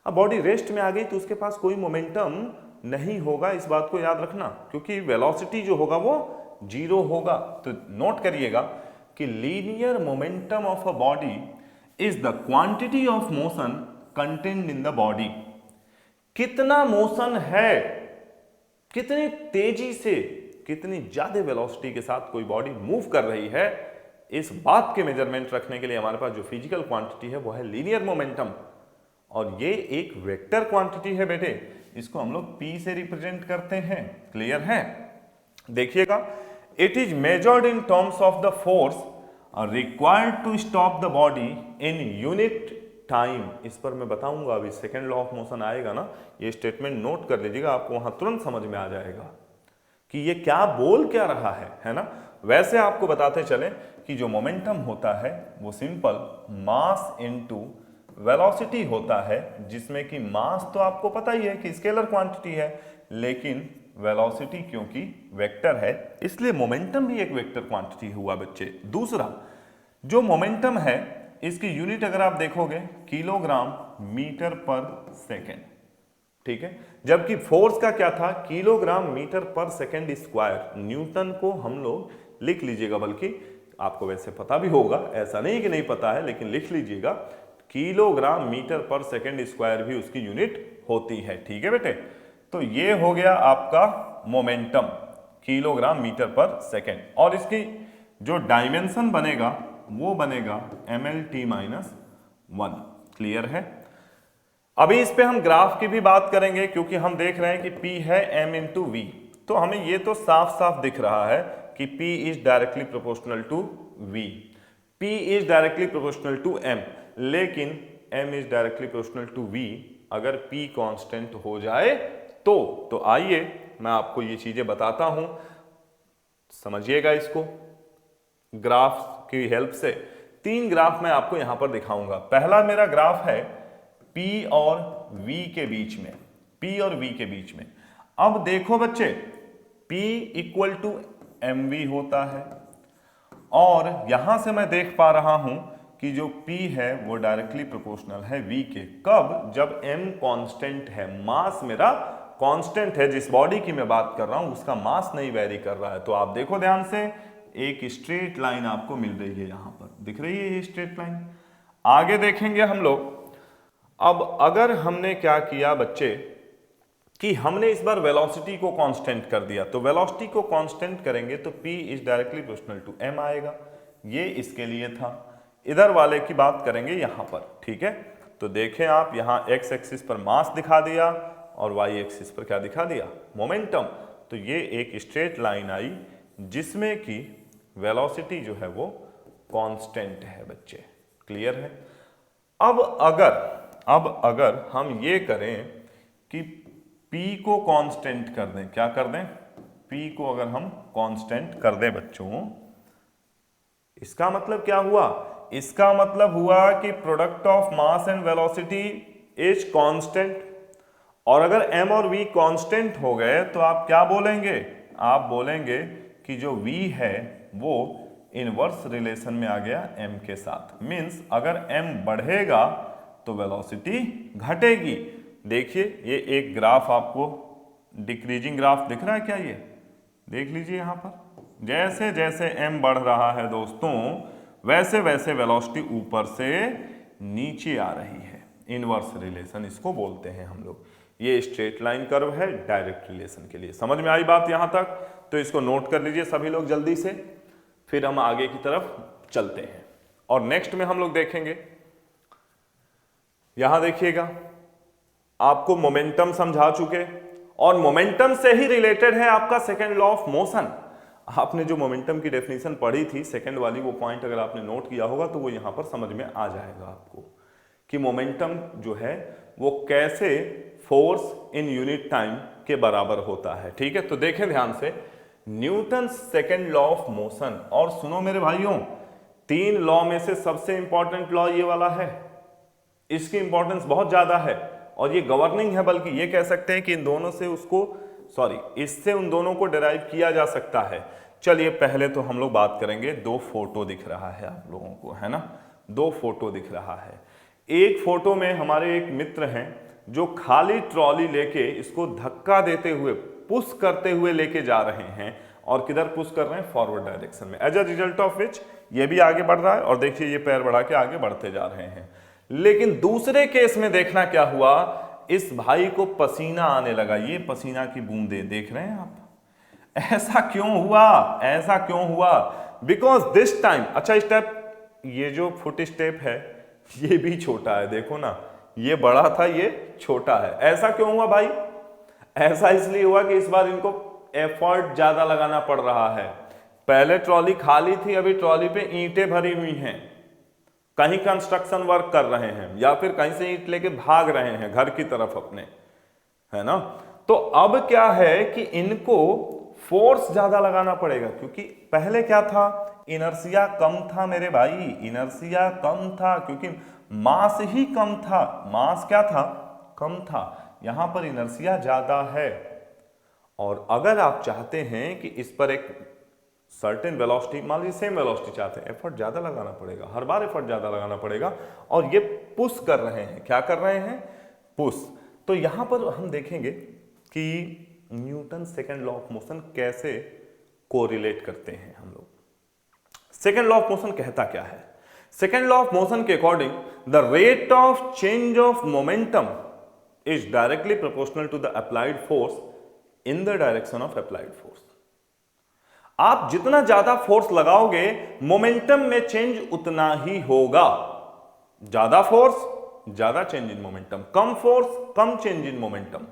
अब बॉडी रेस्ट में आ गई तो उसके पास कोई मोमेंटम नहीं होगा, इस बात को याद रखना, क्योंकि वेलोसिटी जो होगा वो जीरो होगा। तो नोट करिएगा कि linear momentum of a body is the quantity of motion contained in the body. कितना मोशन है, कितनी तेजी से, कितनी ज्यादा वेलोसिटी के साथ कोई बॉडी मूव कर रही है, इस बात के मेजरमेंट रखने के लिए हमारे पास जो फिजिकल क्वांटिटी है वो है लीनियर मोमेंटम। और ये एक वेक्टर क्वांटिटी है बेटे, इसको हम लोग P से रिप्रेजेंट करते हैं। क्लियर है? देखिएगा, it is measured in terms of the force required to stop the body in unit time. इस पर मैं बताऊंगा अभी, सेकेंड लॉ ऑफ मोशन आएगा ना, ये स्टेटमेंट नोट कर लीजिएगा, आपको वहां तुरंत समझ में आ जाएगा कि ये क्या बोल क्या रहा है ना। वैसे आपको बताते चले कि जो मोमेंटम होता है वो सिंपल मास इनटू वेलोसिटी होता है, जिसमें कि मास तो आपको पता ही है कि स्केलर क्वांटिटी है, लेकिन वेलोसिटी क्योंकि वेक्टर है इसलिए मोमेंटम भी एक वेक्टर क्वांटिटी हुआ बच्चे। दूसरा, जो मोमेंटम है इसकी यूनिट अगर आप देखोगे किलोग्राम मीटर पर सेकेंड, ठीक है, जबकि फोर्स का क्या था? Kilogram metre per second square. Newton को हम लोग लिख लीजिएगा, बल्कि आपको वैसे पता भी होगा, ऐसा नहीं कि नहीं पता है, लेकिन लिख लीजिएगा, kilogram metre per second square भी उसकी यूनिट होती है। ठीक है बेटे, तो ये हो गया आपका momentum, kilogram metre per second, और इसकी जो डायमेंशन बनेगा वो बनेगा mlt-1। क्लियर है? अभी इस पे हम ग्राफ की भी बात करेंगे, क्योंकि हम देख रहे हैं कि P है m इंटू वी, तो हमें ये तो साफ साफ दिख रहा है कि P is directly proportional to V, P is directly proportional to M, लेकिन M is directly proportional to V अगर P कांस्टेंट हो जाए तो आइए मैं आपको ये चीजें बताता हूं, समझिएगा इसको। ग्राफ की हेल्प से 3 ग्राफ मैं आपको यहां पर दिखाऊंगा। पहला मेरा ग्राफ है P और V के बीच में, P और V के बीच में। अब देखो बच्चे, P इक्वल टू mv होता है, और यहां से मैं देख पा रहा हूं कि जो P है वो डायरेक्टली प्रोपोर्शनल है V के। कब? जब M कांस्टेंट है, मास मेरा कांस्टेंट है, जिस बॉडी की मैं बात कर रहा हूं उसका मास नहीं वेरी कर रहा है। तो आप देखो ध्यान से, एक स्ट्रेट लाइन आपको मिल रही है, यहां पर दिख रही है ये स्ट्रेट लाइन। आगे देखेंगे हम लोग। अब अगर हमने क्या किया बच्चे कि हमने इस बार वेलोसिटी को कांस्टेंट कर दिया, तो वेलोसिटी को कांस्टेंट करेंगे तो P is directly proportional to M आएगा। ये इसके लिए था। इधर वाले की बात करेंगे यहां पर। ठीक है, तो देखें आप, यहां x एक्सिस पर मास दिखा दिया और y एक्सिस पर क्या दिखा दिया? मोमेंटम। तो ये एक स्ट्रेट लाइन आई जिसमें कि वेलोसिटी जो है वो कांस्टेंट है बच्चे। क्लियर है? अब अगर हम ये करें कि P को कांस्टेंट कर दें, क्या कर दें? P को अगर हम कांस्टेंट कर दें बच्चों, इसका मतलब क्या हुआ? इसका मतलब हुआ कि product of mass and velocity is constant. और अगर m और v कांस्टेंट हो गए तो आप क्या बोलेंगे? आप बोलेंगे कि जो v है वो इनवर्स रिलेशन में आ गया m के साथ। मींस अगर m बढ़ेगा तो वेलोसिटी घटेगी। देखिए, ये एक ग्राफ आपको डिक्रीजिंग ग्राफ दिख रहा है क्या? ये देख लीजिए यहां पर, जैसे जैसे m बढ़ रहा है दोस्तों, वैसे वैसे वेलोसिटी ऊपर से नीचे आ रही है। इनवर्स रिलेशन इसको बोलते हैं हम लोग। ये स्ट्रेट लाइन कर्व है डायरेक्ट रिलेशन के लिए। समझ में आई बात यहां तक? तो इसको नोट कर लीजिए सभी लोग जल्दी से, फिर हम आगे की तरफ चलते हैं और नेक्स्ट में हम लोग देखेंगे। यहां देखिएगा, आपको मोमेंटम समझा चुके, और मोमेंटम से ही रिलेटेड है आपका सेकेंड लॉ ऑफ मोशन। आपने जो मोमेंटम की डेफिनेशन पढ़ी थी सेकेंड वाली, वो पॉइंट अगर आपने नोट किया होगा तो वो यहां पर समझ में आ जाएगा आपको कि मोमेंटम जो है वो कैसे फोर्स इन यूनिट टाइम के बराबर होता है। ठीक है, तो देखें ध्यान से, Newton second law of motion. और सुनो मेरे भाइयों, 3 लॉ में से सबसे इंपॉर्टेंट लॉ ये वाला है, इसकी इंपॉर्टेंस बहुत ज्यादा है और ये गवर्निंग है, बल्कि ये कह सकते हैं कि इन दोनों से इससे उन दोनों को डिराइव किया जा सकता है। चलिए पहले तो हम लोग बात करेंगे, 2 फोटो दिख रहा है आप लोगों को, है ना? 2 फोटो दिख रहा है। एक फोटो में हमारे एक मित्र हैं जो खाली ट्रॉली लेके इसको धक्का देते हुए, पुश करते हुए लेके जा रहे हैं, और किधर पुश कर रहे हैं? फॉरवर्ड डायरेक्शन में। As a result of which ये भी आगे बढ़ रहा है, और देखिए ये पैर बढ़ा के आगे बढ़ते जा रहे हैं। लेकिन दूसरे केस में देखना क्या हुआ, इस भाई को पसीना आने लगा। ये पसीना की बूंदें देख रहे हैं आप। ऐसा क्यों हुआ? ऐसा क्यों हुआ? बिकॉज दिस टाइम, अच्छा स्टेप, ये जो फुट स्टेप है ये भी छोटा है, देखो ना, ये बड़ा था ये छोटा है। ऐसा क्यों हुआ भाई? ऐसा इसलिए हुआ कि इस बार इनको एफर्ट ज्यादा लगाना पड़ रहा है। पहले ट्रॉली खाली थी, अभी ट्रॉली पे ईंटें भरी हुई हैं, कहीं कंस्ट्रक्शन वर्क कर रहे हैं या फिर कहीं से ईंट लेके भाग रहे हैं घर की तरफ अपने, है ना? तो अब क्या है कि इनको फोर्स ज्यादा लगाना पड़ेगा, क्योंकि पहले क्या था? इनर्शिया कम था मेरे भाई, इनर्शिया कम था, क्योंकि मास ही कम था। मास क्या था? कम था। यहां पर इनर्शिया ज्यादा है, और अगर आप चाहते हैं कि इस पर एक सर्टेन वेलोसिटी, मान लीजिए सेम वेलोसिटी चाहते हैं, एफर्ट ज्यादा लगाना पड़ेगा, हर बार एफर्ट ज्यादा लगाना पड़ेगा। और ये पुश कर रहे हैं, क्या कर रहे हैं? पुश। तो यहां पर हम देखेंगे कि Newton second law of motion कैसे कोरिलेट करते हैं हम लोग। सेकेंड लॉ ऑफ मोशन कहता क्या है? सेकेंड लॉ ऑफ मोशन के according the rate of change of momentum is directly proportional to the applied force in the direction of applied force. आप जितना ज्यादा फोर्स लगाओगे मोमेंटम में चेंज उतना ही होगा। ज्यादा फोर्स ज्यादा change in momentum, come force come change in momentum.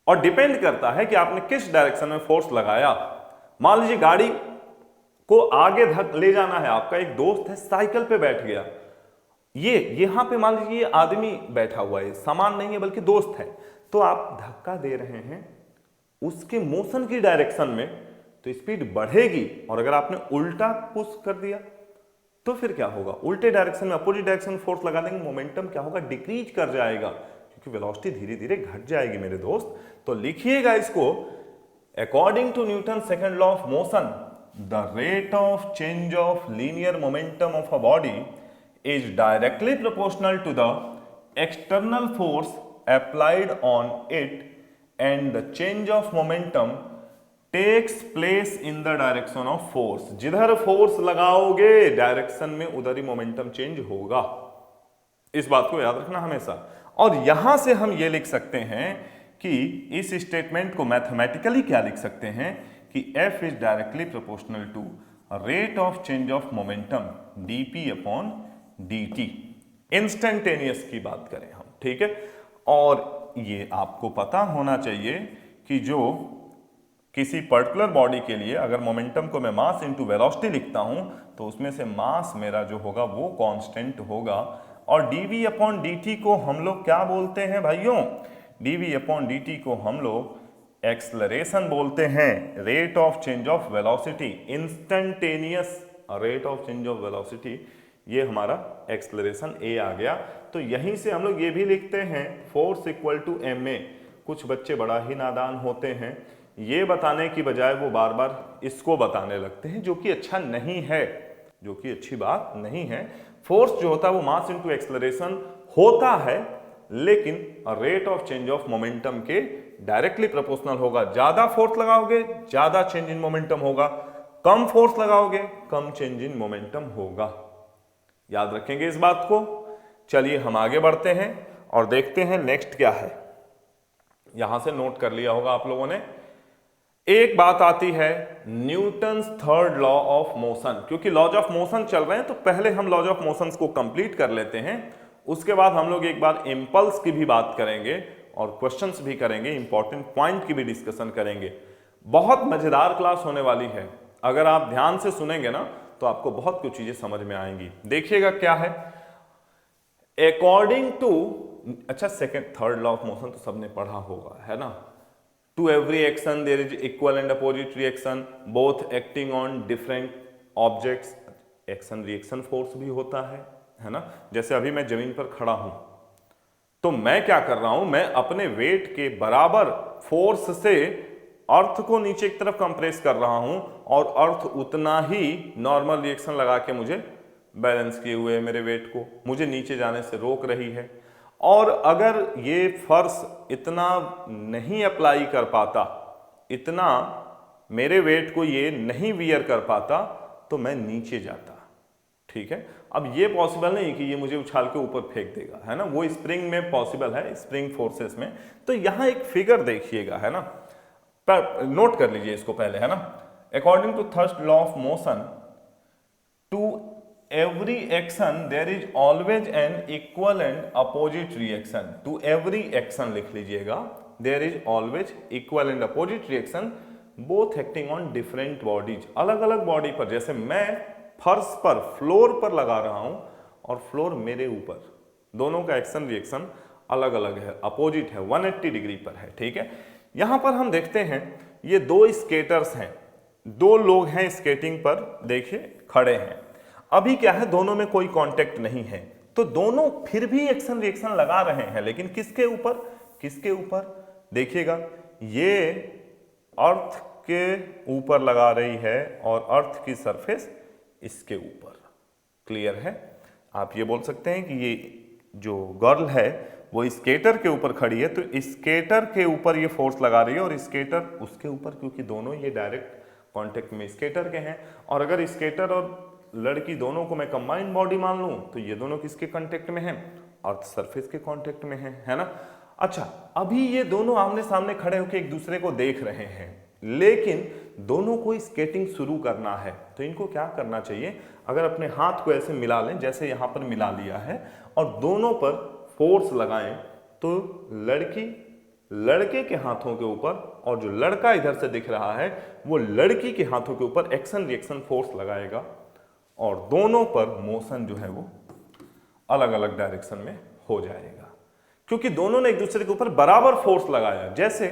और डिपेंड करता है कि आपने किस डायरेक्शन में फोर्स लगाया। मान लीजिए गाड़ी को आगे ले जाना है, आपका एक दोस्त है साइकिल पे बैठ गया, ये यहां पे मान लीजिए ये आदमी बैठा हुआ है, सामान नहीं है बल्कि दोस्त है, तो आप धक्का दे रहे हैं उसके मोशन की डायरेक्शन में तो स्पीड बढ़ेगी। और अगर आपने उल्टा पुश कर दिया तो फिर क्या होगा? उल्टे डायरेक्शन में अपोजिट डायरेक्शन में फोर्स लगा देंगे, मोमेंटम क्या होगा? डिक्रीज कर जाएगा, क्योंकि वेलोसिटी धीरे धीरे घट जाएगी मेरे दोस्त। तो लिखिएगा इसको, according to Newton second law of motion the rate of change of linear momentum of a body is directly proportional to the external force applied on it and the change of momentum takes place in the direction of force. जिधर force लगाओगे direction में उधर ही momentum change होगा। इस बात को याद रखना हमेशा। और यहां से हम ये लिख सकते हैं कि इस स्टेटमेंट को मैथमेटिकली क्या लिख सकते हैं कि F is directly proportional to rate of change of momentum dp upon dt। Instantaneous की बात करें हम, ठीक है। और ये आपको पता होना चाहिए कि जो किसी पर्टिकुलर बॉडी के लिए अगर मोमेंटम को मैं मास इंटू वेलोसिटी लिखता हूं तो उसमें से मास मेरा जो होगा वो कांस्टेंट होगा। और dv अपॉन dt को हम लोग क्या बोलते हैं भाइयों? dv अपॉन dt को हम लोग एक्सलरेशन बोलते हैं, rate of change of velocity, instantaneous rate of change of velocity, ये हमारा एक्सलरेशन a आ गया। तो यहीं से हम लोग ये भी लिखते हैं फोर्स इक्वल टू ma। कुछ बच्चे बड़ा ही नादान होते हैं, ये बताने की बजाय वो बार बार इसको बताने लगते हैं, जो कि अच्छा नहीं है, जो कि अच्छी बात नहीं है। फोर्स जो होता है वो मास इनटू एक्सेलरेशन होता है, लेकिन rate of change of momentum के डायरेक्टली प्रोपोर्शनल होगा। ज्यादा फोर्स लगाओगे ज्यादा चेंज इन मोमेंटम होगा, कम फोर्स लगाओगे कम चेंज इन मोमेंटम होगा। याद रखेंगे इस बात को। चलिए हम आगे बढ़ते हैं और देखते हैं नेक्स्ट क्या है। यहां से नोट कर लिया होगा आप लोगों ने। एक बात आती है Newton's third law of motion. क्योंकि लॉज ऑफ मोशन चल रहे हैं तो पहले हम लॉज ऑफ मोशन को कंप्लीट कर लेते हैं, उसके बाद हम लोग एक बार इंपल्स की भी बात करेंगे और क्वेश्चंस भी करेंगे, इंपॉर्टेंट पॉइंट की भी डिस्कशन करेंगे। बहुत मजेदार क्लास होने वाली है, अगर आप ध्यान से सुनेंगे ना तो आपको बहुत कुछ चीजें समझ में आएंगी। देखिएगा क्या है, अकॉर्डिंग टू, अच्छा second third law of motion तो सबने पढ़ा होगा, है ना। To every action there is equal and opposite reaction, both acting on different objects। Action reaction force भी होता है ना। जैसे अभी मैं जमीन पर खड़ा हूं तो मैं क्या कर रहा हूं, मैं अपने वेट के बराबर फोर्स से अर्थ को नीचे की तरफ कंप्रेस कर रहा हूं और अर्थ उतना ही नॉर्मल रिएक्शन लगा के मुझे बैलेंस किए हुए मेरे वेट को मुझे नीचे जाने से रोक रही है। और अगर ये फर्श इतना नहीं अप्लाई कर पाता, इतना मेरे वेट को ये नहीं वियर कर पाता तो मैं नीचे जाता, ठीक है। अब ये पॉसिबल नहीं कि ये मुझे उछाल के ऊपर फेंक देगा, है ना, वो स्प्रिंग में पॉसिबल है, स्प्रिंग फोर्सेस में। तो यहां एक फिगर देखिएगा, है ना, पर नोट कर लीजिए इसको पहले, है ना। According to third law of motion, to every action there is always an equal and opposite reaction। to every action लिख लीजिएगा, there is always equal and opposite reaction both acting on different bodies। अलग अलग body पर, जैसे मैं फर्श पर floor पर लगा रहा हूं और फ्लोर मेरे ऊपर, दोनों का एक्शन रिएक्शन अलग अलग है, अपोजिट है, 180 डिग्री पर है, ठीक है। यहां पर हम देखते हैं ये दो स्केटर्स हैं, दो लोग हैं स्केटिंग पर, देखिए खड़े हैं। अभी क्या है, दोनों में कोई कांटेक्ट नहीं है तो दोनों फिर भी एक्शन रिएक्शन लगा रहे हैं, लेकिन किसके ऊपर, किसके ऊपर, देखिएगा ये अर्थ के ऊपर लगा रही है और अर्थ की सरफेस इसके ऊपर। क्लियर है। आप ये बोल सकते हैं कि ये जो गर्ल है वो स्केटर के ऊपर खड़ी है तो स्केटर के ऊपर ये फोर्स लगा रही है और स्केटर उसके ऊपर, क्योंकि दोनों ये डायरेक्ट कांटेक्ट में स्केटर के हैं। और अगर स्केटर और लड़की दोनों को मैं कंबाइंड बॉडी मान लूं तो ये दोनों किसके कांटेक्ट में हैं? अर्थ सरफेस के कांटेक्ट में हैं, है ना। अच्छा, अभी ये दोनों आमने सामने खड़े होकर एक दूसरे को देख रहे हैं, लेकिन दोनों को स्केटिंग शुरू करना है तो इनको क्या करना चाहिए? अगर अपने हाथ को ऐसे मिला लें जैसे यहां पर मिला लिया है और दोनों पर फोर्स लगाएं तो लड़की लड़के के हाथों के ऊपर और जो लड़का इधर से दिख रहा है वो लड़की के हाथों के ऊपर एक्शन रिएक्शन फोर्स लगाएगा और दोनों पर मोशन जो है वो अलग अलग डायरेक्शन में हो जाएगा, क्योंकि दोनों ने एक दूसरे के ऊपर बराबर फोर्स लगाया। जैसे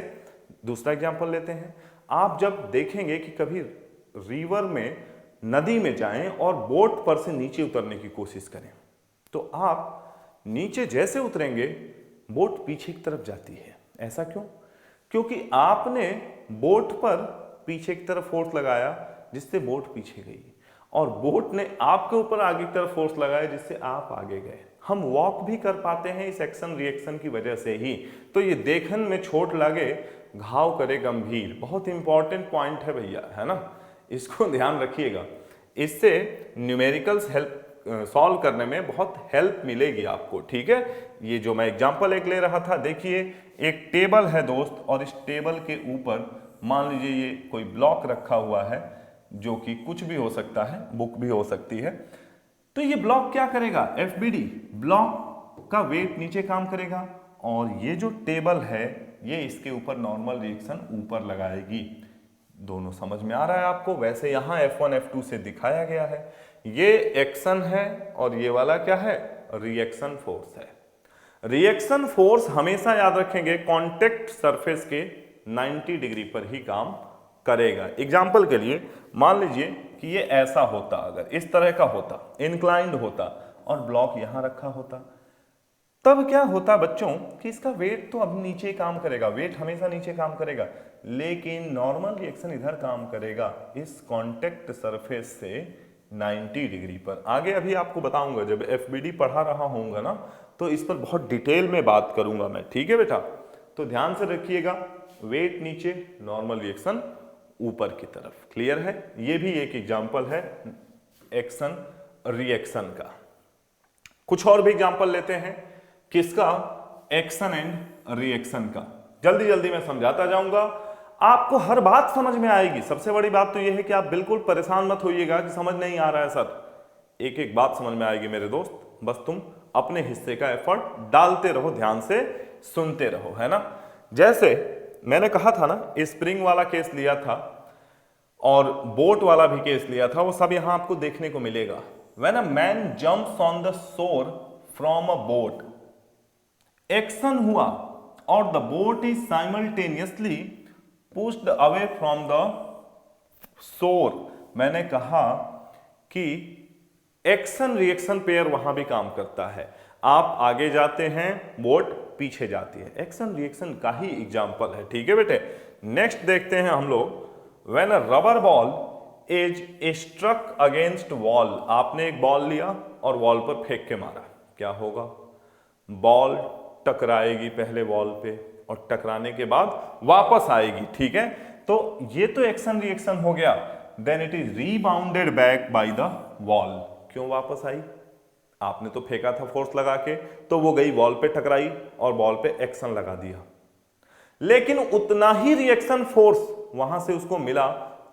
दूसरा एग्जांपल लेते हैं, आप जब देखेंगे कि कभी रिवर में, नदी में जाएं और बोट पर से नीचे उतरने की कोशिश करें तो आप नीचे जैसे उतरेंगे बोट पीछे की तरफ जाती है। ऐसा क्यों? क्योंकि आपने बोट पर पीछे की तरफ फोर्स लगाया जिससे बोट पीछे गई और बोट ने आपके ऊपर आगे की तरफ फोर्स लगाया जिससे आप आगे गए। हम वॉक भी कर पाते हैं इस एक्शन रिएक्शन की वजह से ही। तो ये देखन में छोट लगे घाव करे गंभीर, बहुत इंपॉर्टेंट पॉइंट है भैया, है ना, इसको ध्यान रखिएगा। इससे न्यूमेरिकल्स हेल्प सॉल्व करने में बहुत हेल्प मिलेगी आपको, ठीक है। ये जो मैं एग्जांपल एक ले रहा था, देखिए एक टेबल है दोस्त और इस टेबल के ऊपर मान लीजिए ये कोई ब्लॉक रखा हुआ है जो कि कुछ भी हो सकता है, बुक भी हो सकती है। तो ये ब्लॉक क्या करेगा? एफबीडी ब्लॉक का वेट नीचे काम करेगा और ये जो टेबल है ये इसके ऊपर नॉर्मल रिएक्शन ऊपर लगाएगी। दोनों समझ में आ रहा है आपको? वैसे यहां F1 F2 से दिखाया गया है, ये एक्शन है और ये वाला क्या है? रिएक्शन फोर्स है। रिएक्शन फोर्स हमेशा याद रखेंगे कांटेक्ट सरफेस के 90 डिग्री पर ही काम करेगा। एग्जाम्पल के लिए मान लीजिए कि ये ऐसा होता, अगर इस तरह का होता, इंक्लाइंड होता और ब्लॉक यहां रखा होता, तब क्या होता बच्चों कि इसका वेट तो अब नीचे काम करेगा, वेट हमेशा नीचे काम करेगा, लेकिन नॉर्मल रिएक्शन इधर काम करेगा इस कांटेक्ट सरफेस से 90 डिग्री पर। आगे अभी आपको बताऊंगा, जब एफबीडी पढ़ा रहा होऊंगा ना तो इस पर बहुत डिटेल में बात करूंगा मैं, ठीक है बेटा। तो ध्यान से रखिएगा, वेट नीचे, नॉर्मल रिएक्शन ऊपर की तरफ। क्लियर है? ये भी एक एग्जांपल है एक्शन रिएक्शन का। कुछ और भी एग्जांपल लेते हैं, किसका? एक्शन एंड रिएक्शन का। जल्दी जल्दी मैं समझाता जाऊंगा, आपको हर बात समझ में आएगी। सबसे बड़ी बात तो यह है कि आप बिल्कुल परेशान मत होइएगा कि समझ नहीं आ रहा है सर। एक एक बात समझ में आएगी मेरे दोस्त, बस तुम अपने हिस्से का एफर्ट डालते रहो, ध्यान से सुनते रहो, है ना। जैसे मैंने कहा था ना, स्प्रिंग वाला केस लिया था और बोट वाला भी केस लिया था, वो सब यहां आपको देखने को मिलेगा। When a man jumps on the shore from a boat, action हुआ और the boat is simultaneously pushed away from the shore. मैंने कहा कि एक्शन रिएक्शन पेयर वहां भी काम करता है। आप आगे जाते हैं, बोट पीछे जाती है, एक्शन रिएक्शन का ही एग्जांपल है, ठीक है बेटे। नेक्स्ट देखते हैं हम लोग, when a rubber ball is struck against wall. आपने एक बॉल लिया और वॉल पर फेंक के मारा, क्या होगा? बॉल टकराएगी पहले वॉल पे और टकराने के बाद वापस आएगी, ठीक है। तो ये तो एक्शन रिएक्शन हो गया। Then it is rebounded back by the wall. क्यों वापस आई? आपने तो फेंका था फोर्स लगा के, तो वो गई वॉल पे टकराई और वॉल पे एक्शन लगा दिया, लेकिन उतना ही रिएक्शन फोर्स वहां से उसको मिला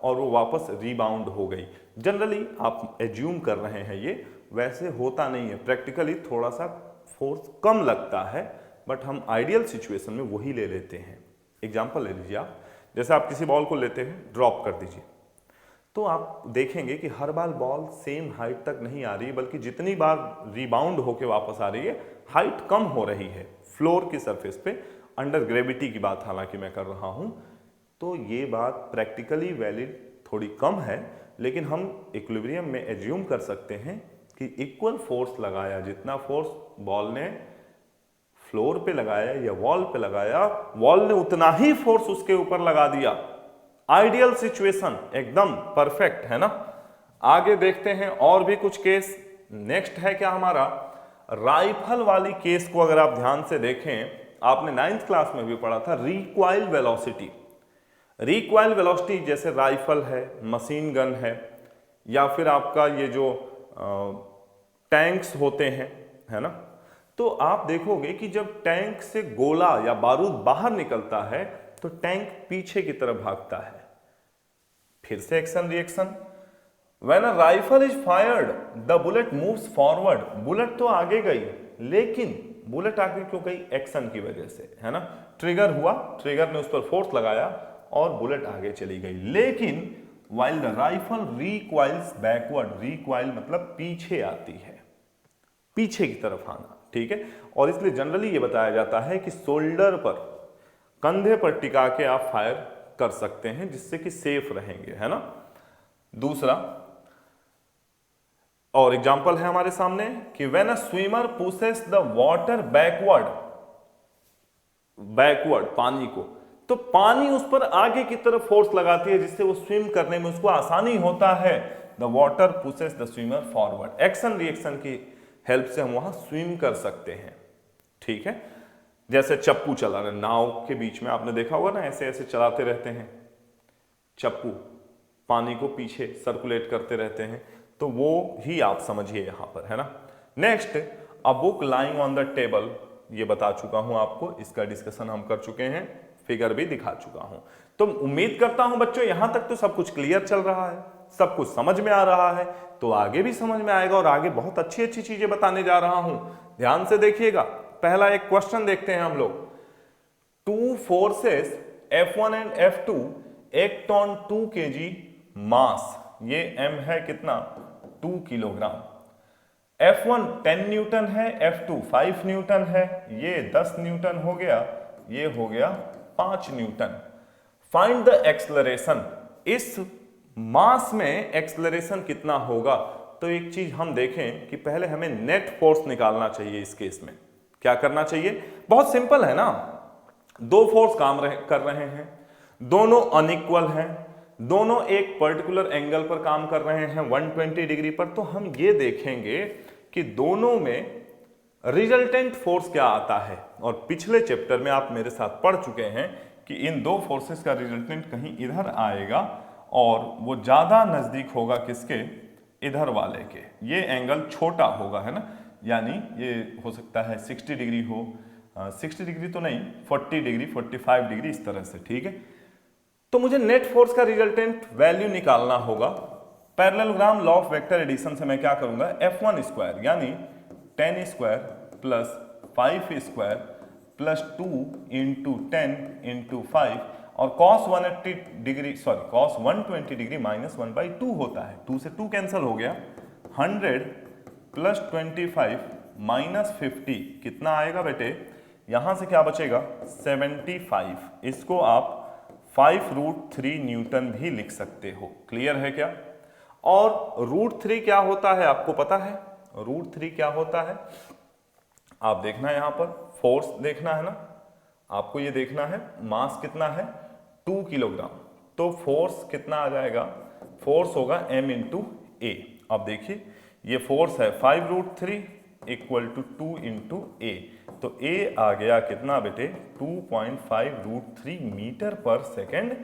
और वो वापस रीबाउंड हो गई। जनरली आप एज्यूम कर रहे हैं, ये वैसे होता नहीं है, प्रैक्टिकली थोड़ा सा फोर्स कम लगता है, बट हम आइडियल सिचुएशन में वही ले लेते हैं। एग्जांपल ले लीजिए आप, जैसे आप किसी बॉल को लेते हैं, ड्रॉप कर दीजिए, तो आप देखेंगे कि हर बार बॉल सेम हाइट तक नहीं आ रही, बल्कि जितनी बार रिबाउंड होके वापस आ रही है, हाइट कम हो रही है फ्लोर की सरफेस पे। अंडर ग्रेविटी की बात हालांकि मैं कर रहा हूं, तो ये बात प्रैक्टिकली वैलिड थोड़ी कम है, लेकिन हम इक्विलिब्रियम में एज्यूम कर सकते हैं कि इक्वल फोर्स लगाया, जितना फोर्स बॉल ने फ्लोर पे लगाया या वॉल पे लगाया, वॉल ने उतना ही फोर्स उसके ऊपर लगा दिया। आइडियल सिचुएशन, एकदम परफेक्ट, है ना। आगे देखते हैं और भी कुछ केस। नेक्स्ट है क्या हमारा? राइफल वाली केस को अगर आप ध्यान से देखें, आपने 9th क्लास में भी पढ़ा था, रिकॉइल वेलोसिटी। रिकॉइल वेलोसिटी जैसे राइफल है, मशीन गन है, या फिर आपका ये जो टैंक्स होते हैं, है ना, तो आप देखोगे कि जब टैंक से गोला या बारूद बाहर निकलता है तो टैंक पीछे की तरफ भागता है। फिर से action reaction, when a rifle is fired the bullet moves forward. Bullet तो आगे गई, लेकिन बुलेट आगे क्यों गई? एक्शन की वजह से, है ना। ट्रिगर हुआ, ट्रिगर ने उस पर फोर्स लगाया और बुलेट आगे चली गई। लेकिन while the rifle recoils backward, recoil मतलब पीछे आती है, पीछे की तरफ आना, ठीक है। और इसलिए जनरली ये बताया जाता है कि शोल्डर पर, कंधे पर टिका के आप फायर कर सकते हैं, जिससे कि सेफ रहेंगे, है ना। दूसरा और एग्जांपल है हमारे सामने कि when a swimmer pushes the water backward, backward पानी को, तो पानी उस पर आगे की तरफ फोर्स लगाती है, जिससे वो स्विम करने में उसको आसानी होता है। The water pushes the swimmer forward. Action reaction की हेल्प से हम वहां स्विम कर सकते हैं, ठीक है। जैसे चप्पू चला रहे, नाव के बीच में आपने देखा होगा ना, ऐसे ऐसे चलाते रहते हैं चप्पू, पानी को पीछे सर्कुलेट करते रहते हैं, तो वो ही आप समझिए यहां पर, है ना। Next, a book lying on the table, ये बता चुका हूं आपको, इसका डिस्कशन हम कर चुके हैं, फिगर भी दिखा चुका हूं। तो उम्मीद करता हूं बच्चों यहां तक तो सब कुछ क्लियर चल रहा है, सब कुछ समझ में आ रहा है, तो आगे भी समझ में आएगा और आगे बहुत अच्छी अच्छी चीजें बताने जा रहा हूं। ध्यान से देखिएगा, पहला एक क्वेश्चन देखते हैं हम लोग। Two forces F1 and F2 act on 2 kg मास, ये m है कितना? 2 किलोग्राम। F1 10 न्यूटन है, F2 5 न्यूटन है, ये 10 न्यूटन हो गया, ये हो गया 5 न्यूटन। फाइंड द एक्सलरेशन, इस मास में एक्सलरेशन कितना होगा? तो एक चीज हम देखें कि पहले हमें नेट फोर्स निकालना चाहिए। इस केस में क्या करना चाहिए? बहुत सिंपल है ना, दो फोर्स काम कर रहे हैं, दोनों अनइक्वल हैं, दोनों एक पर्टिकुलर एंगल पर काम कर रहे हैं 120 डिग्री पर, तो हम ये देखेंगे कि दोनों में रिजल्टेंट फोर्स क्या आता है। और पिछले चैप्टर में आप मेरे साथ पढ़ चुके हैं कि इन दो फोर्सेस का रिजल्टेंट कहीं इधर आएगा और वो ज्यादा नजदीक होगा किसके? इधर वाले के। ये एंगल छोटा होगा, है ना, यानी ये हो सकता है 60 डिग्री हो, 60 डिग्री तो नहीं, 40 डिग्री, 45 डिग्री, इस तरह से, ठीक है। तो मुझे नेट फोर्स का रिजल्टेंट वैल्यू निकालना होगा। Parallelogram law of vector addition से मैं क्या करूंगा? F1 स्क्वायर यानी 10 square plus 5 square plus 2 into 10 into 5, और cos 180 degree sorry cos 120 degree minus 1/2 होता है। 2 से 2 कैंसिल हो गया, 100 प्लस 25 माइनस 50 कितना आएगा बेटे? यहां से क्या बचेगा? 75। इसको आप 5√3 न्यूटन भी लिख सकते हो। क्लियर है क्या? और √3 क्या होता है आपको पता है? √3 क्या होता है आप देखना, यहां पर फोर्स देखना है ना, आपको ये देखना है मास कितना है 2 किलोग्राम, तो फोर्स कितना आ जाएगा? फोर्स होगा m इंटू ए। अब देखिए ये फोर्स है 5√3 इक्वल टू 2 इंटू ए, तो ए आ गया कितना बेटे? 2.5√3 metre per second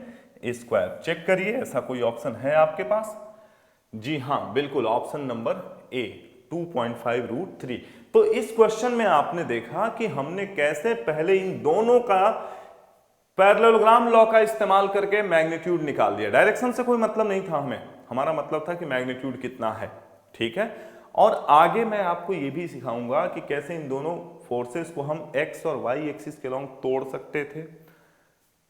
square. Check करिए ऐसा कोई ऑप्शन है आपके पास? जी हाँ, बिल्कुल, ऑप्शन नंबर ए 2.5√3। तो इस क्वेश्चन में आपने देखा कि हमने कैसे पहले इन दोनों का पैरेललोग्राम लॉ का इस्तेमाल करके मैग्नीट्यूड निकाल दिया। डायरेक्शन से कोई मतलब नहीं था हमें, हमारा मतलब था कि मैग्नीट्यूड कितना है, ठीक है। और आगे मैं आपको यह भी सिखाऊंगा कि कैसे इन दोनों फोर्सेस को हम एक्स और वाई एक्सिस के लॉन्ग तोड़ सकते थे।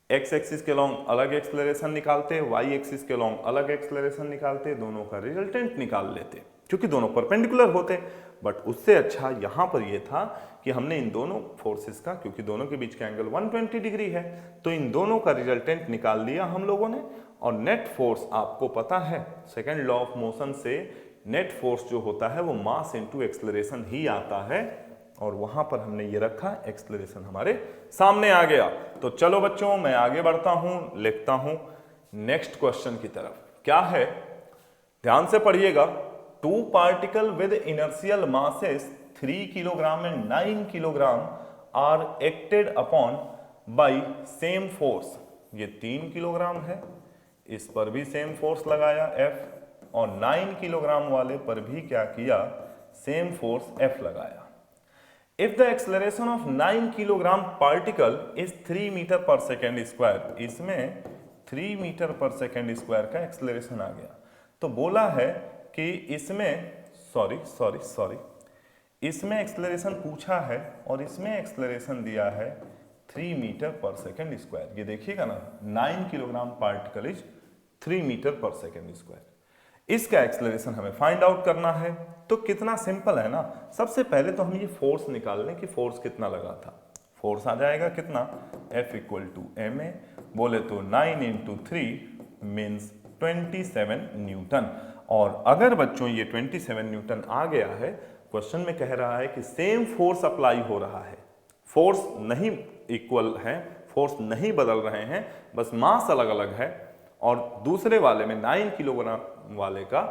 एक्स एक्सिस के लॉन्ग अलग एक्सलरेशन निकालते, वाई एक्सिस के लॉन्ग अलग एक्सलरेशन निकालते, दोनों का रिजल्टेंट निकाल लेते, क्योंकि दोनों परपेंडिकुलर होते। बट उससे अच्छा यहां पर यह था कि हमने इन दोनों फोर्सेस का, क्योंकि दोनों के बीच का एंगल 120 डिग्री है, तो इन दोनों का रिजल्टेंट निकाल लिया हम लोगों ने। और नेट फोर्स आपको पता है सेकेंड लॉ ऑफ मोशन से, नेट फोर्स जो होता है वो मास इंटू एक्सलरेशन ही आता है, और वहां पर हमने ये रखा, एक्सलरेशन हमारे सामने आ गया। तो चलो बच्चों मैं आगे बढ़ता हूं, लिखता हूं नेक्स्ट क्वेश्चन की तरफ। क्या है? ध्यान से पढ़िएगा। Two particle with inertial masses 3 kilogram and 9 kilogram are acted upon by same force. ये 3 किलोग्राम है, इस पर भी सेम फोर्स लगाया F, और 9 किलोग्राम वाले पर भी क्या किया, सेम फोर्स F लगाया। If the acceleration of 9 kilogram particle is 3 metre per second square, इसमें 3 मीटर पर सेकेंड स्क्वायर का एक्सेलरेशन आ गया। तो बोला है कि इसमें इसमें एक्सेलरेशन पूछा है और इसमें एक्सेलरेशन दिया है 3 मीटर पर सेकेंड स्क्वायर। ये देखिएगा ना, 9 kilogram particle is 3 metre per second square. इसका एक्सेलरेशन हमें फाइंड आउट करना है। तो कितना सिंपल है ना, सबसे पहले तो हम ये फोर्स निकाल लें कि फोर्स कितना लगा था। फोर्स आ जाएगा कितना, F इक्वल टू ma, बोले तो 9 इंटू 3 मीन्स 27 न्यूटन। और अगर बच्चों ये 27 न्यूटन आ गया है, क्वेश्चन में कह रहा है कि सेम फोर्स अप्लाई हो रहा है, फोर्स नहीं इक्वल है, फोर्स नहीं बदल रहे हैं, बस मास अलग अलग है। और दूसरे वाले में 9 किलोग्राम वाले का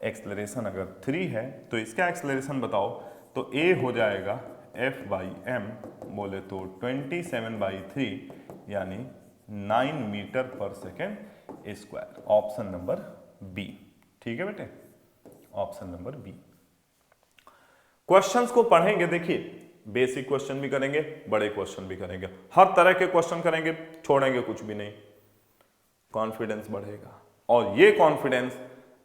एक्सेलरेशन अगर 3 है, तो इसका एक्सेलरेशन बताओ, तो A हो जाएगा F बाई m, बोले तो 27/3 यानी 9 metre per second square. Option number B, ठीक है बेटे, ऑप्शन नंबर बी। क्वेश्चंस को पढ़ेंगे, देखिए बेसिक क्वेश्चन भी करेंगे, बड़े क्वेश्चन भी करेंगे, हर तरह के क्वेश्चन करेंगे, छोड़ेंगे कुछ भी नहीं। कॉन्फिडेंस बढ़ेगा और ये कॉन्फिडेंस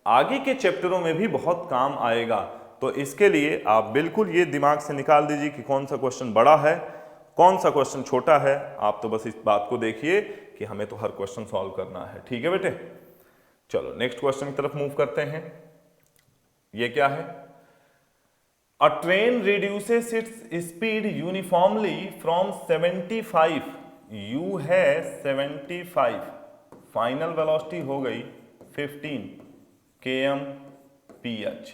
आगे के चैप्टरों में भी बहुत काम आएगा। तो इसके लिए आप बिल्कुल ये दिमाग से निकाल दीजिए कि कौन सा क्वेश्चन बड़ा है, कौन सा क्वेश्चन छोटा है। आप तो बस इस बात को देखिए कि हमें तो हर क्वेश्चन सॉल्व करना है, ठीक है बेटे। चलो नेक्स्ट क्वेश्चन की तरफ मूव करते हैं। ये क्या है, अ train reduces its speed uniformly from 75, you है 75, फाइनल वेलोसिटी हो गई 15 kmph,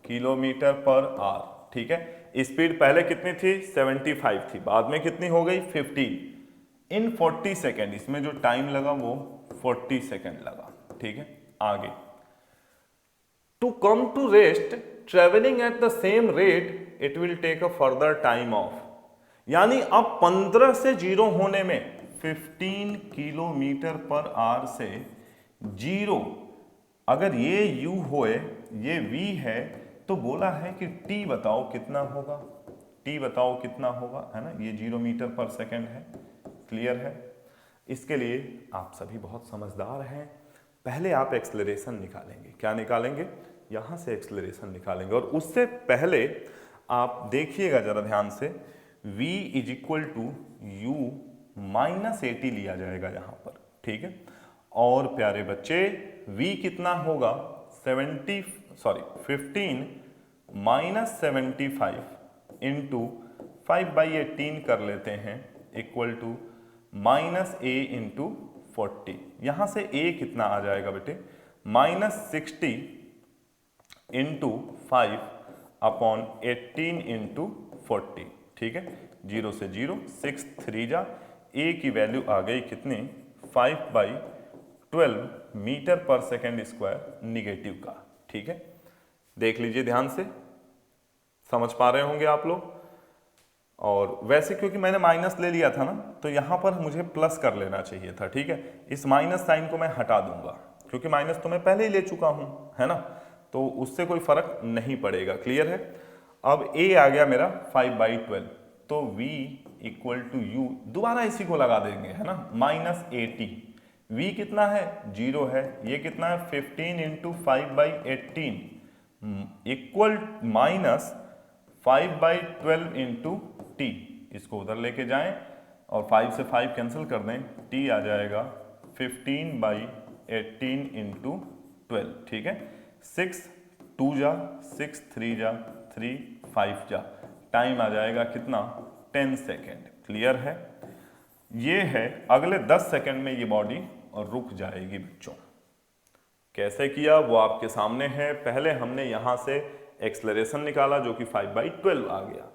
किलोमीटर पर आवर, ठीक है। स्पीड पहले कितनी थी, 75 थी, बाद में कितनी हो गई 15 इन 40 सेकेंड। इसमें जो टाइम लगा वो 40 सेकेंड लगा, ठीक है। आगे, to come to rest travelling at the same rate it will take a further time of, यानी अब 15 से 0 होने में 15 किलोमीटर पर आवर से 0, अगर ये u होए ये v है, तो बोला है कि t बताओ कितना होगा, t बताओ कितना होगा, है ना। ये 0 मीटर पर सेकेंड है, क्लियर है। इसके लिए आप सभी बहुत समझदार हैं। पहले आप एक्सेलरेशन निकालेंगे, क्या निकालेंगे, यहां से एक्सेलरेशन निकालेंगे। और उससे पहले आप देखिएगा जरा ध्यान से, v is equal to u minus 80 लिया जाएगा यहां पर, ठीक है। और प्यारे बच्चे v कितना होगा, 15 माइनस 75 इंटू 5/18 कर लेते हैं, equal to minus a into 40। यहां से a कितना आ जाएगा बेटे, -60 इंटू 5 अपॉन 18 इंटू 40, ठीक है। 0 से 0, 6 3 जा, a की वैल्यू आ गई कितनी, 5/12 metre per second square negative का, ठीक है। देख लीजिए ध्यान से, समझ पा रहे होंगे आप लोग। और वैसे क्योंकि मैंने माइनस ले लिया था ना, तो यहां पर मुझे प्लस कर लेना चाहिए था, ठीक है। इस माइनस साइन को मैं हटा दूंगा क्योंकि माइनस तो मैं पहले ही ले चुका हूं, है ना, तो उससे कोई फर्क नहीं पड़ेगा, क्लियर है। अब a आ गया मेरा 5/12, तो v इक्वल टू यू, दोबारा इसी को लगा देंगे, है ना, -80। v कितना है, 0 है, ये कितना है 15 into 5/18 equal minus 5/12 into T. इसको उधर लेके जाएं और 5 से 5 कैंसिल कर दें, t आ जाएगा 15/18 इंटू 12, ठीक है। 6 2 जा, 6 3 जा, 3 5 जा, टाइम आ जाएगा कितना, 10 सेकेंड, क्लियर है। ये है, अगले 10 सेकेंड में ये बॉडी रुक जाएगी बच्चों। कैसे किया वो आपके सामने है। पहले हमने यहां से एक्सेलरेशन निकाला जो कि 5/12 आ गया,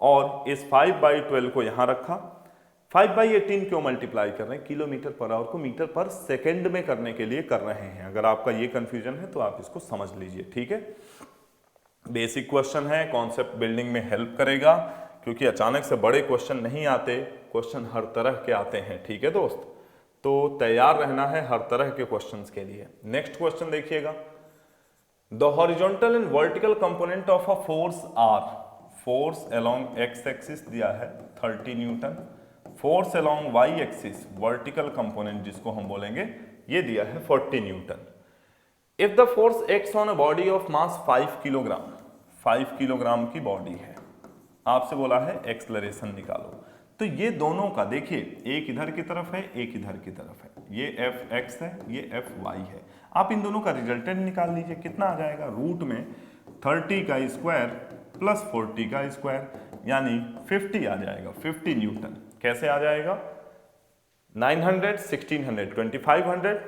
और इस 5/12 को यहां रखा। 5/18 क्यों मल्टीप्लाई कर रहे हैं, किलोमीटर पर आवर को मीटर पर सेकेंड में करने के लिए कर रहे हैं। अगर आपका ये कंफ्यूजन है तो आप इसको समझ लीजिए, ठीक है। बेसिक क्वेश्चन है, कॉन्सेप्ट बिल्डिंग में हेल्प करेगा, क्योंकि अचानक से बड़े क्वेश्चन नहीं आते, क्वेश्चन हर तरह के आते हैं, ठीक है दोस्त। तो तैयार रहना है हर तरह के क्वेश्चंस के लिए। नेक्स्ट क्वेश्चन देखिएगा, the horizontal and vertical component of a force are, force along x axis दिया है 30 newton, force along y axis vertical component जिसको हम बोलेंगे ये दिया है 40 newton. If the force acts on a body of mass 5 kilogram, 5 kilogram की body है, आपसे बोला है एक्सलरेशन निकालो। तो ये दोनों का देखिए, एक इधर की तरफ है, एक इधर की तरफ है, ये एफ एक्स है, ये एफ वाई है। आप इन दोनों का रिजल्टेंट निकाल लीजिए, कितना आ जाएगा, रूट में 30 का स्क्वायर प्लस 40 का स्क्वायर यानी 50 आ जाएगा, 50 न्यूटन। कैसे आ जाएगा, 900, 1600, 2500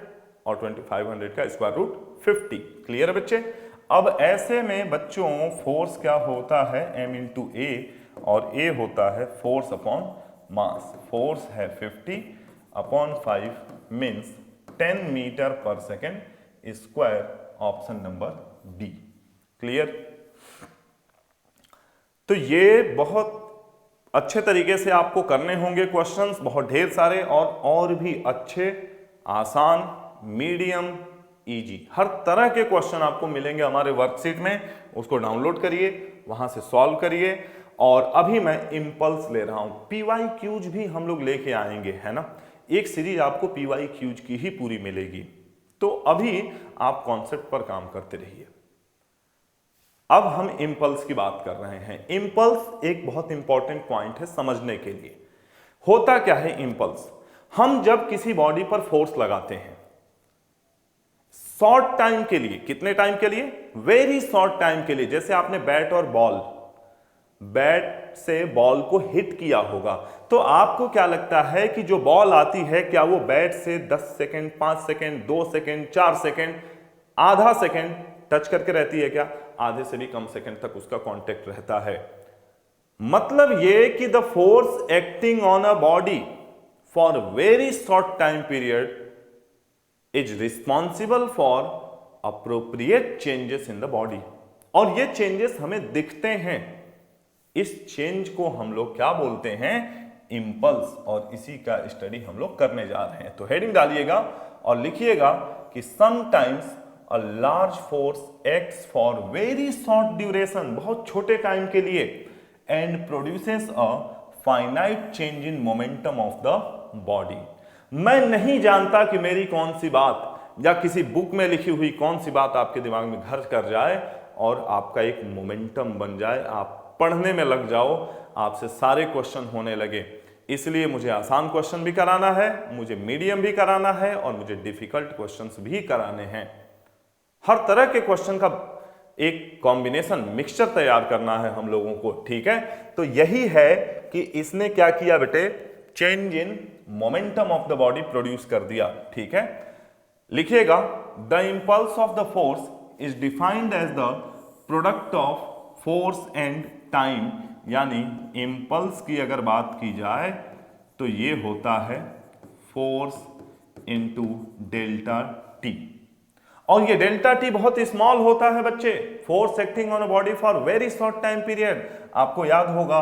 और 2500 का स्क्वायर रूट 50। क्लियर है बच्चे। अब ऐसे में बच्चों फोर्स क्या होता है, m इंटू ए, और ए होता है फोर्स अपॉन मास। फोर्स है 50 upon 5 means 10 metre per second square, option number D. Clear. तो ये बहुत अच्छे तरीके से आपको करने होंगे क्वेश्चंस, बहुत ढेर सारे, और भी अच्छे, आसान, मीडियम, इजी, हर तरह के क्वेश्चन आपको मिलेंगे हमारे वर्कशीट में। उसको डाउनलोड करिए, वहां से सॉल्व करिए। और अभी मैं इंपल्स ले रहा हूं, पीवाई क्यूज भी हम लोग लेके आएंगे, है ना। एक सीरीज आपको पीवाई क्यूज की ही पूरी मिलेगी। तो अभी आप कॉन्सेप्ट पर काम करते रहिए। अब हम इंपल्स की बात कर रहे हैं। इंपल्स एक बहुत इंपॉर्टेंट पॉइंट है समझने के लिए। होता क्या है इंपल्स, हम जब किसी बॉडी पर फोर्स लगाते हैं शॉर्ट टाइम के लिए, कितने टाइम के लिए, वेरी शॉर्ट टाइम के लिए, जैसे आपने बैट और बॉल, बैट से बॉल को हिट किया होगा, तो आपको क्या लगता है कि जो बॉल आती है क्या वो बैट से 10 सेकेंड, 5 सेकेंड, 2 सेकेंड, 4 सेकेंड, आधा सेकेंड टच करके रहती है क्या, आधे से भी कम सेकेंड तक उसका कांटेक्ट रहता है। मतलब ये कि the force acting on a body for very short time period is responsible for appropriate changes in the body. और ये चेंजेस हमें दिखते हैं, इस चेंज को हम लोग क्या बोलते हैं, इंपल्स, और इसी का स्टडी हम लोग करने जा रहे हैं। तो हेडिंग डालिएगा और लिखिएगा कि sometimes a large force acts for very short duration, बहुत छोटे टाइम के लिए, and produces a finite change in momentum of the body. मैं नहीं जानता कि मेरी कौन सी बात या किसी बुक में लिखी हुई कौन सी बात आपके दिमाग में घर कर जाए और आपका एक मोमेंटम बन जाए, आप पढ़ने में लग जाओ, आपसे सारे क्वेश्चन होने लगे। इसलिए मुझे आसान क्वेश्चन भी कराना है, मुझे मीडियम भी कराना है, और मुझे डिफिकल्ट क्वेश्चंस भी कराने हैं। हर तरह के क्वेश्चन का एक कॉम्बिनेशन, मिक्सचर तैयार करना है हम लोगों को, ठीक है। तो यही है कि इसने क्या किया बेटे, change in momentum of the body produce कर दिया, ठीक है। लिखिएगा, the impulse of the force is defined as the product of force and time, यानी इंपल्स की अगर बात की जाए तो ये होता है फोर्स इनटू डेल्टा टी। और ये डेल्टा टी बहुत स्मॉल होता है बच्चे। Force acting on a body for very short time period, आपको याद होगा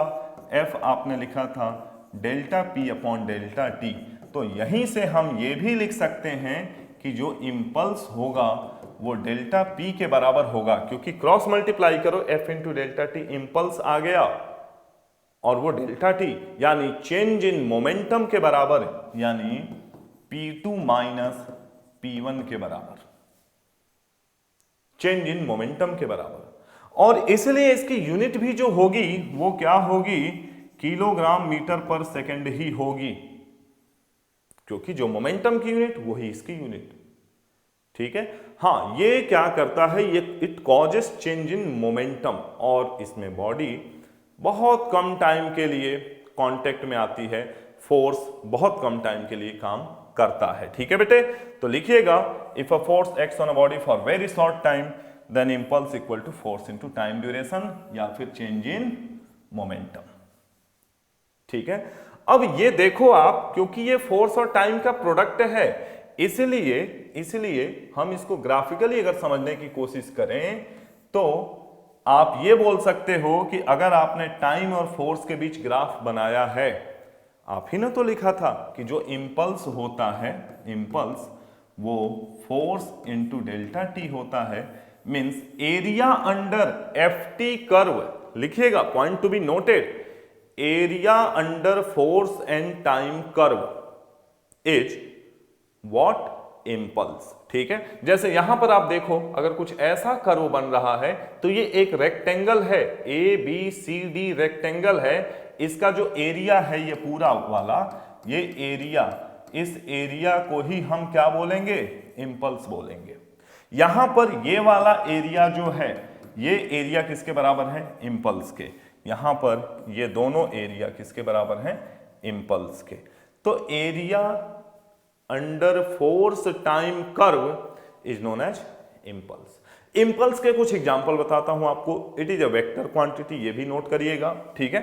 एफ आपने लिखा था delta P upon delta T. तो यहीं से हम ये भी लिख सकते हैं कि जो इंपल्स होगा वो डेल्टा पी के बराबर होगा, क्योंकि क्रॉस मल्टीप्लाई करो F into delta T, impulse आ गया और वो डेल्टा टी यानी चेंज इन मोमेंटम के बराबर, यानी P2 माइनस P1 के बराबर, चेंज इन मोमेंटम के बराबर। और इसलिए इसकी यूनिट भी जो होगी वो क्या होगी, किलोग्राम मीटर पर सेकंड ही होगी, क्योंकि जो मोमेंटम की यूनिट वही इसकी यूनिट, ठीक है। हाँ, ये क्या करता है, ये it causes change in momentum, और इसमें बॉडी बहुत कम टाइम के लिए कांटेक्ट में आती है, फोर्स बहुत कम टाइम के लिए काम करता है, ठीक है बेटे। तो लिखिएगा, if a force acts on a body for very short time then impulse equal to force into time duration, या फिर चेंज इन मोमेंटम, ठीक है। अब ये देखो आप, क्योंकि ये फोर्स और टाइम का प्रोडक्ट है, इसलिए हम इसको ग्राफिकली अगर समझने की कोशिश करें तो आप ये बोल सकते हो कि अगर आपने टाइम और फोर्स के बीच ग्राफ बनाया है आप ही ने तो लिखा था कि जो इम्पल्स होता है, इम्पल्स वो फोर्स इंटू डेल्टा टी होता है, means area under F T curve, लिखिएगा, point to be noted, area under force and time curve is what, impulse. ठीक है, जैसे यहां पर आप देखो, अगर कुछ ऐसा कर्व बन रहा है तो ये एक रेक्टेंगल है, A B C D rectangle है, इसका जो एरिया है ये पूरा वाला, ये एरिया, इस एरिया को ही हम क्या बोलेंगे, इम्पल्स बोलेंगे। यहां पर ये वाला एरिया जो है, ये एरिया किसके बराबर है, इम्पल्स के। यहां पर ये दोनों एरिया किसके बराबर हैं, इम्पल्स के। तो area under force time curve is known as impulse. Impulse के कुछ एग्जांपल बताता हूं आपको। It is a vector quantity, ये भी नोट करिएगा। ठीक है,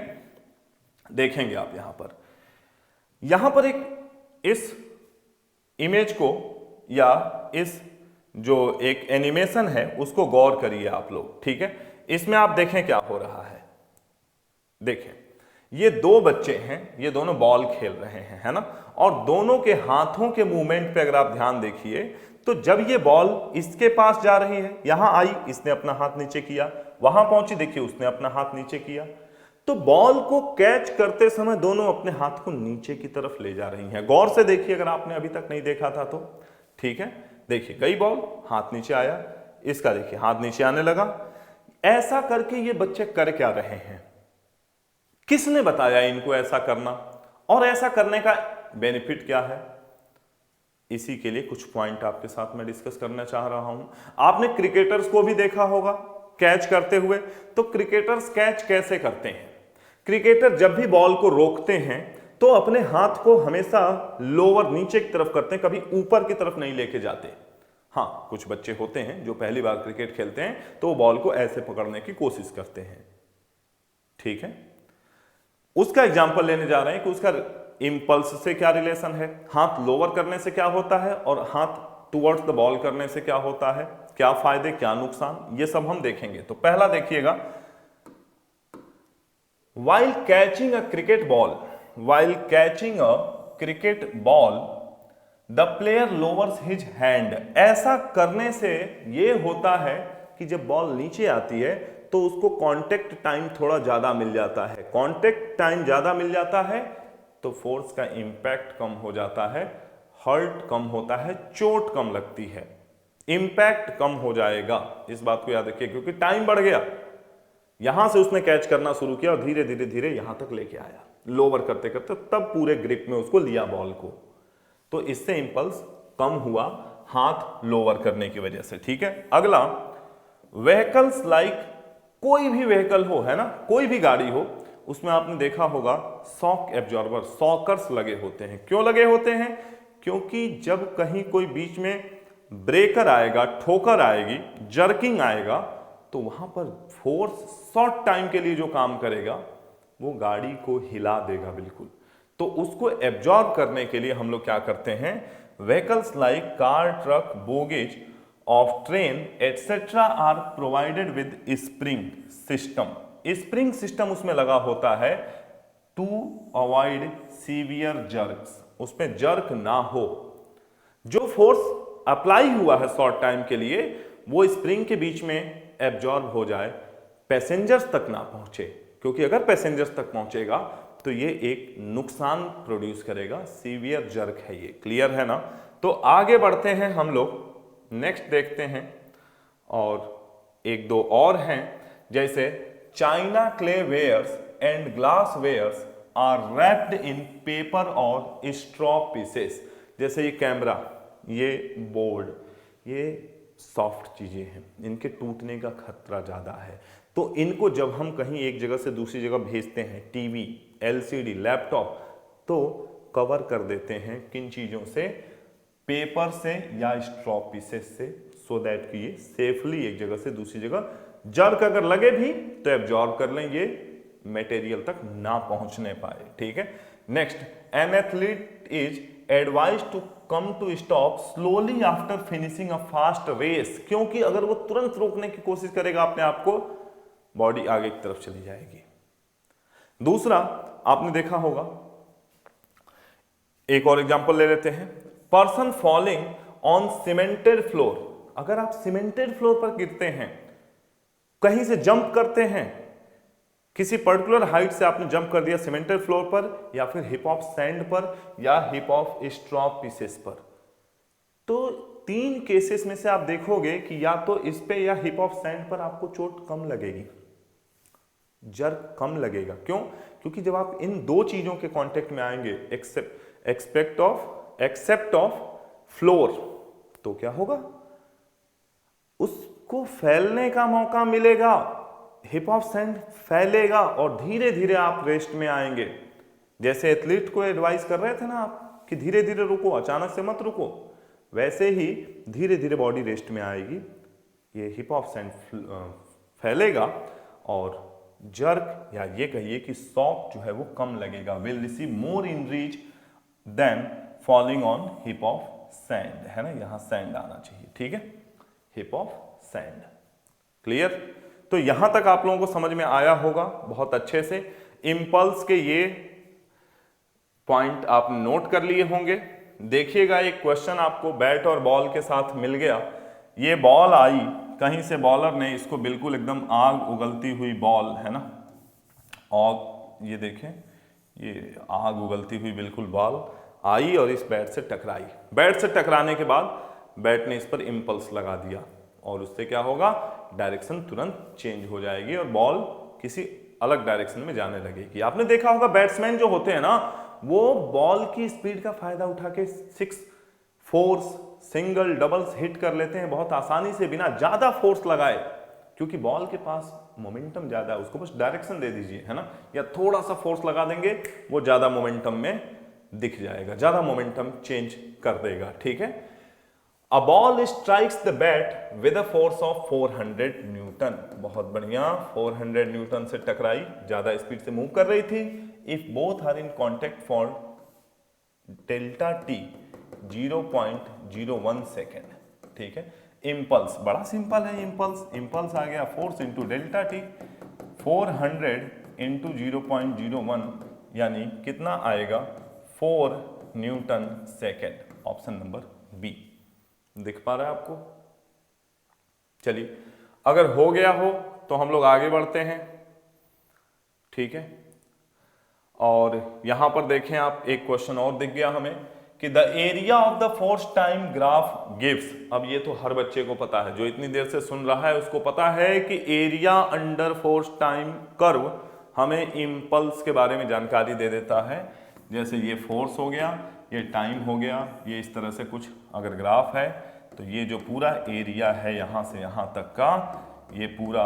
देखेंगे आप यहां पर एक इस इमेज को या इस जो एक एनिमेशन है उसको गौर करिए आप लोग। ठीक है, इसमें आप देखें क्या हो रहा है। देखें, ये दो बच्चे हैं, ये दोनों बॉल खेल रहे हैं, है ना, और दोनों के हाथों के मूवमेंट पे अगर आप ध्यान देखिए तो जब ये बॉल इसके पास जा रही है, यहां आई, इसने अपना हाथ नीचे किया, वहां पहुंची, देखिए उसने अपना हाथ नीचे किया, तो बॉल को कैच करते समय दोनों अपने हाथ को नीचे की तरफ ले जा रही हैं। गौर से देखिए अगर आपने अभी तक नहीं देखा था तो। ठीक है, देखिए गई बॉल, हाथ नीचे आया, इसका देखिए हाथ नीचे आने लगा। ऐसा करके ये बच्चे कर क्या रहे हैं, किसने बताया इनको ऐसा करना, और ऐसा करने का बेनिफिट क्या है, इसी के लिए कुछ पॉइंट आपके साथ में डिस्कस करना चाह रहा हूं। आपने क्रिकेटर्स को भी देखा होगा कैच करते हुए, तो क्रिकेटर्स कैच कैसे करते हैं, क्रिकेटर जब भी बॉल को रोकते हैं तो अपने हाथ को हमेशा लोअर नीचे की तरफ करते हैं, कभी ऊपर की तरफ नहीं लेके जाते। हाँ, कुछ बच्चे होते हैं जो पहली बार क्रिकेट खेलते हैं तो बॉल को ऐसे पकड़ने की कोशिश करते हैं। ठीक है, उसका एग्जाम्पल लेने जा रहे हैं कि उसका इंपल्स से क्या रिलेशन है, हाथ लोअर करने से क्या होता है और हाथ टुवर्ड्स द बॉल करने से क्या होता है, क्या फायदे क्या नुकसान, ये सब हम देखेंगे। तो पहला देखिएगा, while catching a cricket ball, while catching a cricket ball, the player lowers his hand। ऐसा करने से ये होता है कि जब बॉल नीचे आती है तो उसको कांटेक्ट टाइम थोड़ा ज्यादा मिल जाता है। कांटेक्ट टाइम ज्यादा मिल जाता है तो फोर्स का इंपैक्ट कम हो जाता है, हर्ट कम होता है, चोट कम लगती है, इंपैक्ट कम हो जाएगा। इस बात को याद रखिए, क्योंकि टाइम बढ़ गया, यहां से उसने कैच करना शुरू किया और धीरे धीरे धीरे यहां तक लेके आया, लोअर करते करते तब पूरे ग्रिप में उसको लिया बॉल को, तो इससे इंपल्स कम हुआ हाथ लोअर करने की वजह से। ठीक है, अगला, व्हीकल्स लाइक, कोई भी व्हीकल हो, है ना, कोई भी गाड़ी हो, उसमें आपने देखा होगा शॉक एब्जॉर्बर, शॉकर्स लगे होते हैं। क्यों लगे होते हैं, क्योंकि जब कहीं कोई बीच में ब्रेकर आएगा, ठोकर आएगी, जर्किंग आएगा, तो वहां पर फोर्स शॉर्ट टाइम के लिए जो काम करेगा वो गाड़ी को हिला देगा बिल्कुल। तो उसको एब्जॉर्ब करने के लिए हम लोग क्या करते हैं, vehicles like car, truck, bogies of train etcetera are provided with spring system. Spring system उसमें लगा होता है टू अवॉइड सीवियर जर्क्स, उसमें जर्क ना हो। जो फोर्स अप्लाई हुआ है शॉर्ट टाइम के लिए वो स्प्रिंग के बीच में एब्जॉर्ब हो जाए, पैसेंजर्स तक ना पहुंचे, क्योंकि अगर पैसेंजर्स तक पहुंचेगा तो ये एक नुकसान प्रोड्यूस करेगा, सीवियर जर्क है ये। क्लियर है ना। तो आगे बढ़ते हैं हम लोग, नेक्स्ट देखते हैं, और एक दो और हैं, जैसे china clay wares and glass wares are wrapped in paper और स्ट्रॉ पीसेस। जैसे ये कैमरा, ये बोर्ड, ये सॉफ्ट चीजें हैं, इनके टूटने का खतरा ज्यादा है, तो इनको जब हम कहीं एक जगह से दूसरी जगह भेजते हैं, टीवी, एलसीडी, लैपटॉप, तो कवर कर देते हैं किन चीजों से, पेपर से या स्ट्रॉ पीसेस से, सो दैट कि ये सेफली एक जगह से दूसरी जगह, जर्क अगर लगे भी तो एब्जॉर्ब कर लें, ये मटेरियल तक ना पहुंचने पाए। ठीक है, next, an athlete is advise to come to stop slowly after finishing a fast race, क्योंकि अगर वो तुरंत रोकने की कोशिश करेगा अपने आप को, बॉडी आगे की तरफ चली जाएगी। दूसरा, आपने देखा होगा एक और एग्जांपल ले लेते हैं, person falling on cemented floor. अगर आप सीमेंटेड फ्लोर पर गिरते हैं, कहीं से जंप करते हैं, किसी पर्टिकुलर हाइट से आपने जंप कर दिया सीमेंटेड फ्लोर पर, या फिर हिप ऑफ सैंड पर, या हिप ऑफ स्ट्रॉ पीसेस पर, तो तीन केसेस में से आप देखोगे कि या तो इस पे या हिप ऑफ सैंड पर आपको चोट कम लगेगी, जर्क कम लगेगा। क्यों? क्योंकि जब आप इन दो चीजों के कांटेक्ट में आएंगे, एक्सेप्ट ऑफ फ्लोर, तो क्या होगा, उसको फैलने का मौका मिलेगा, हिप ऑफ सैंड फैलेगा और धीरे धीरे आप रेस्ट में आएंगे। जैसे एथलीट को एडवाइस कर रहे थे ना आप कि धीरे धीरे रुको, अचानक से मत रुको, वैसे ही धीरे धीरे बॉडी रेस्ट में आएगी, ये हिप ऑफ सैंड फैलेगा और जर्क या ये कहिए कि शॉक जो है वो कम लगेगा, will receive more injuries than falling on heap of sand, है ना, यहां सैंड आना चाहिए, ठीक है, हिप ऑफ सैंड। क्लियर? तो यहां तक आप लोगों को समझ में आया होगा बहुत अच्छे से। इंपल्स के ये पॉइंट आप नोट कर लिए होंगे। देखिएगा, एक क्वेश्चन आपको बैट और बॉल के साथ मिल गया। ये बॉल आई कहीं से, बॉलर ने इसको बिल्कुल एकदम आग उगलती हुई बॉल, है ना, और ये देखें, ये आग उगलती हुई बिल्कुल बॉल आई और इस बैट से टकराई। बैट से टकराने के बाद बैट ने इस पर इंपल्स लगा दिया और उससे क्या होगा, डायरेक्शन तुरंत चेंज हो जाएगी और बॉल किसी अलग डायरेक्शन में जाने लगेगी। आपने देखा होगा बैट्समैन जो होते हैं ना, वो बॉल की स्पीड का फायदा उठा के 6 फोर्स, सिंगल, डबल्स हिट कर लेते हैं बहुत आसानी से, बिना ज्यादा फोर्स लगाए, क्योंकि बॉल के पास मोमेंटम ज्यादा है, उसको बस डायरेक्शन दे दीजिए, है ना, या थोड़ा सा फोर्स लगा देंगे, वो ज्यादा मोमेंटम में दिख जाएगा, ज्यादा मोमेंटम चेंज कर देगा, ठीक है। A ball strikes the bat with a force of 400 Newton. बहुत बढ़िया, 400 न्यूटन से टकराई, ज्यादा स्पीड से मूव कर रही थी। If both are in contact for delta t 0.01 second, ठीक है। इंपल्स बड़ा सिंपल है, इंपल्स आ गया फोर्स इंटू डेल्टा टी, 400 इंटू 0.01 यानी कितना आएगा, 4 newton second. Option number B दिख पा रहा है आपको? चलिए, अगर हो गया हो तो हम लोग आगे बढ़ते हैं, ठीक है। और यहां पर देखें आप, एक क्वेश्चन और दिख गया हमें कि the area of the force time graph gives. अब ये तो हर बच्चे को पता है, जो इतनी देर से सुन रहा है उसको पता है कि area under force time curve हमें इंपल्स के बारे में जानकारी दे देता है। जैसे ये फोर्स हो गया, ये टाइम हो गया, ये इस तरह से कुछ अगर ग्राफ है, तो ये जो पूरा एरिया है यहां से यहां तक का, ये पूरा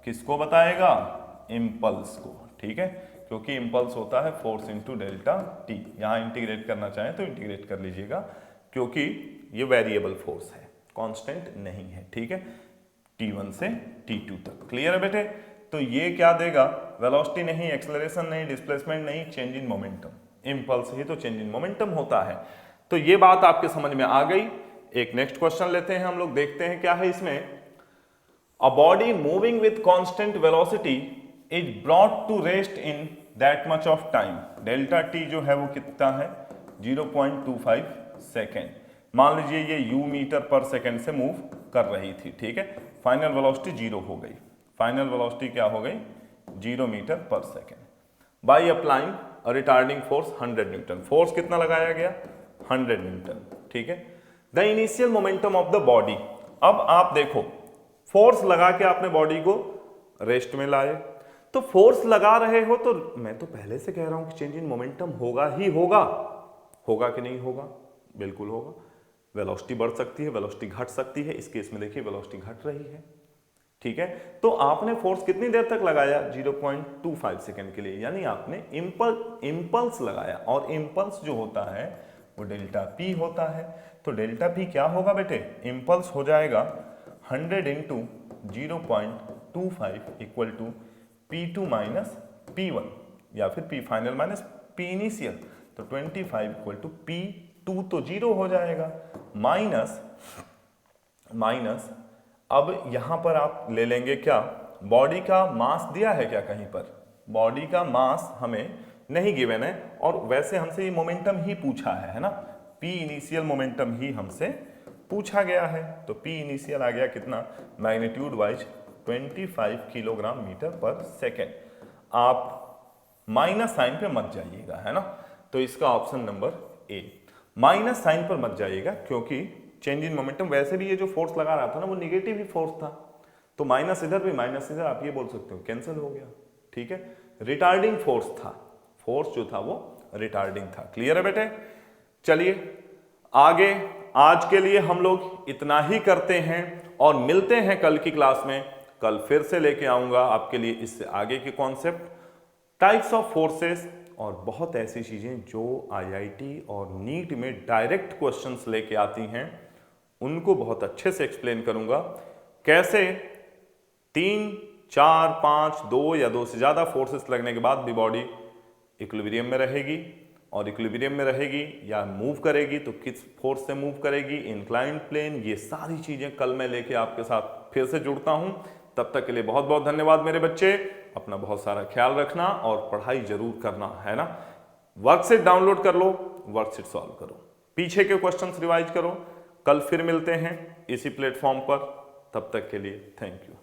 किसको बताएगा, इंपल्स को, ठीक है, क्योंकि इंपल्स होता है फोर्स इंटू डेल्टा टी। यहां इंटीग्रेट करना चाहें तो इंटीग्रेट कर लीजिएगा, क्योंकि ये वेरिएबल फोर्स है, कांस्टेंट नहीं है, ठीक है, T1 से T2 तक। क्लियर है बेटे? तो ये क्या देगा, वेलोसिटी नहीं, एक्सेलरेशन नहीं, डिस्प्लेसमेंट नहीं, चेंज इन मोमेंटम। इंपल्स ही तो चेंज इन मोमेंटम होता है। तो ये बात आपके समझ में आ गई। एक नेक्स्ट क्वेश्चन लेते हैं हम लोग, देखते हैं क्या है इसमें। A body moving with constant velocity is brought to rest in that much of time. Delta t जो है वो कितना है, 0.25 सेकेंड। मान लीजिए ये u मीटर पर सेकेंड से मूव कर रही थी, ठीक है। फाइनल वेलोसिटी 0 हो गई, फाइनल वेलोसिटी क्या हो गई, 0 metre per second. By applying retarding force 100 Newton. Force कितना लगाया गया, 100 न्यूटन, ठीक है। The initial momentum of the body. अब आप देखो, फोर्स लगा के आपने बॉडी को रेस्ट में लाए, तो फोर्स लगा रहे हो तो मैं तो पहले से कह रहा हूं कि चेंज इन मोमेंटम होगा ही होगा। होगा कि नहीं होगा, बिल्कुल होगा। वेलोसिटी बढ़ सकती है, वेलोसिटी घट सकती है, इस केस में देखिए वेलोसिटी घट रही है, ठीक है। तो आपने फोर्स कितनी देर तक लगाया, 0.25 सेकेंड के लिए, यानी आपने इंपल्स लगाया, और इंपल्स जो होता है वो डेल्टा पी होता है। तो डेल्टा पी क्या होगा बेटे, इंपल्स हो जाएगा 100 into 0.25 equal to P2 minus P1, या फिर P final minus P initial. तो 25 इक्वल टू P2 तो 0 हो जाएगा, माइनस अब यहां पर आप ले लेंगे क्या, बॉडी का मास दिया है क्या कहीं पर, बॉडी का मास हमें नहीं गिवन है, और वैसे हमसे ये मोमेंटम ही पूछा है ना, पी इनिशियल मोमेंटम ही हमसे पूछा गया है। तो पी इनिशियल आ गया कितना, magnitude wise 25 kilogram metre per second. आप माइनस साइन पे मत जाइएगा, है ना, तो इसका option number A, minus sign पर मत जाइएगा, क्योंकि चेंज इन मोमेंटम, वैसे भी ये जो फोर्स लगा रहा था ना वो निगेटिव ही फोर्स था, तो माइनस इधर भी माइनस इधर, आप ये बोल सकते हो कैंसिल हो गया, ठीक है। रिटार्डिंग फोर्स था, फोर्स जो था वो रिटार्डिंग था। क्लियर है बेटे? चलिए आगे, आज के लिए हम लोग इतना ही करते हैं और मिलते हैं कल की क्लास में। कल फिर से लेके आऊंगा आपके लिए इससे आगे के कॉन्सेप्ट, टाइप्स ऑफ फोर्सेस और बहुत ऐसी चीजें जो आईआईटी और नीट में डायरेक्ट क्वेश्चंस लेके आती हैं, उनको बहुत अच्छे से एक्सप्लेन करूंगा। कैसे 3, 4, 5, 2 या 2 से ज्यादा फोर्सेस लगने के बाद भी बॉडी इक्विलिब्रियम में रहेगी, और इक्विलिब्रियम में रहेगी या मूव करेगी तो किस फोर्स से मूव करेगी, इंक्लाइंड प्लेन, ये सारी चीजें कल मैं लेके आपके साथ फिर से जुड़ता हूं। तब तक के लिए बहुत बहुत धन्यवाद मेरे बच्चे, अपना बहुत सारा ख्याल रखना और पढ़ाई जरूर करना, है ना। वर्कशीट डाउनलोड कर लो, वर्कशीट सॉल्व करो, पीछे के क्वेश्चंस रिवाइज करो। कल फिर मिलते हैं इसी प्लेटफॉर्म पर, तब तक के लिए थैंक यू।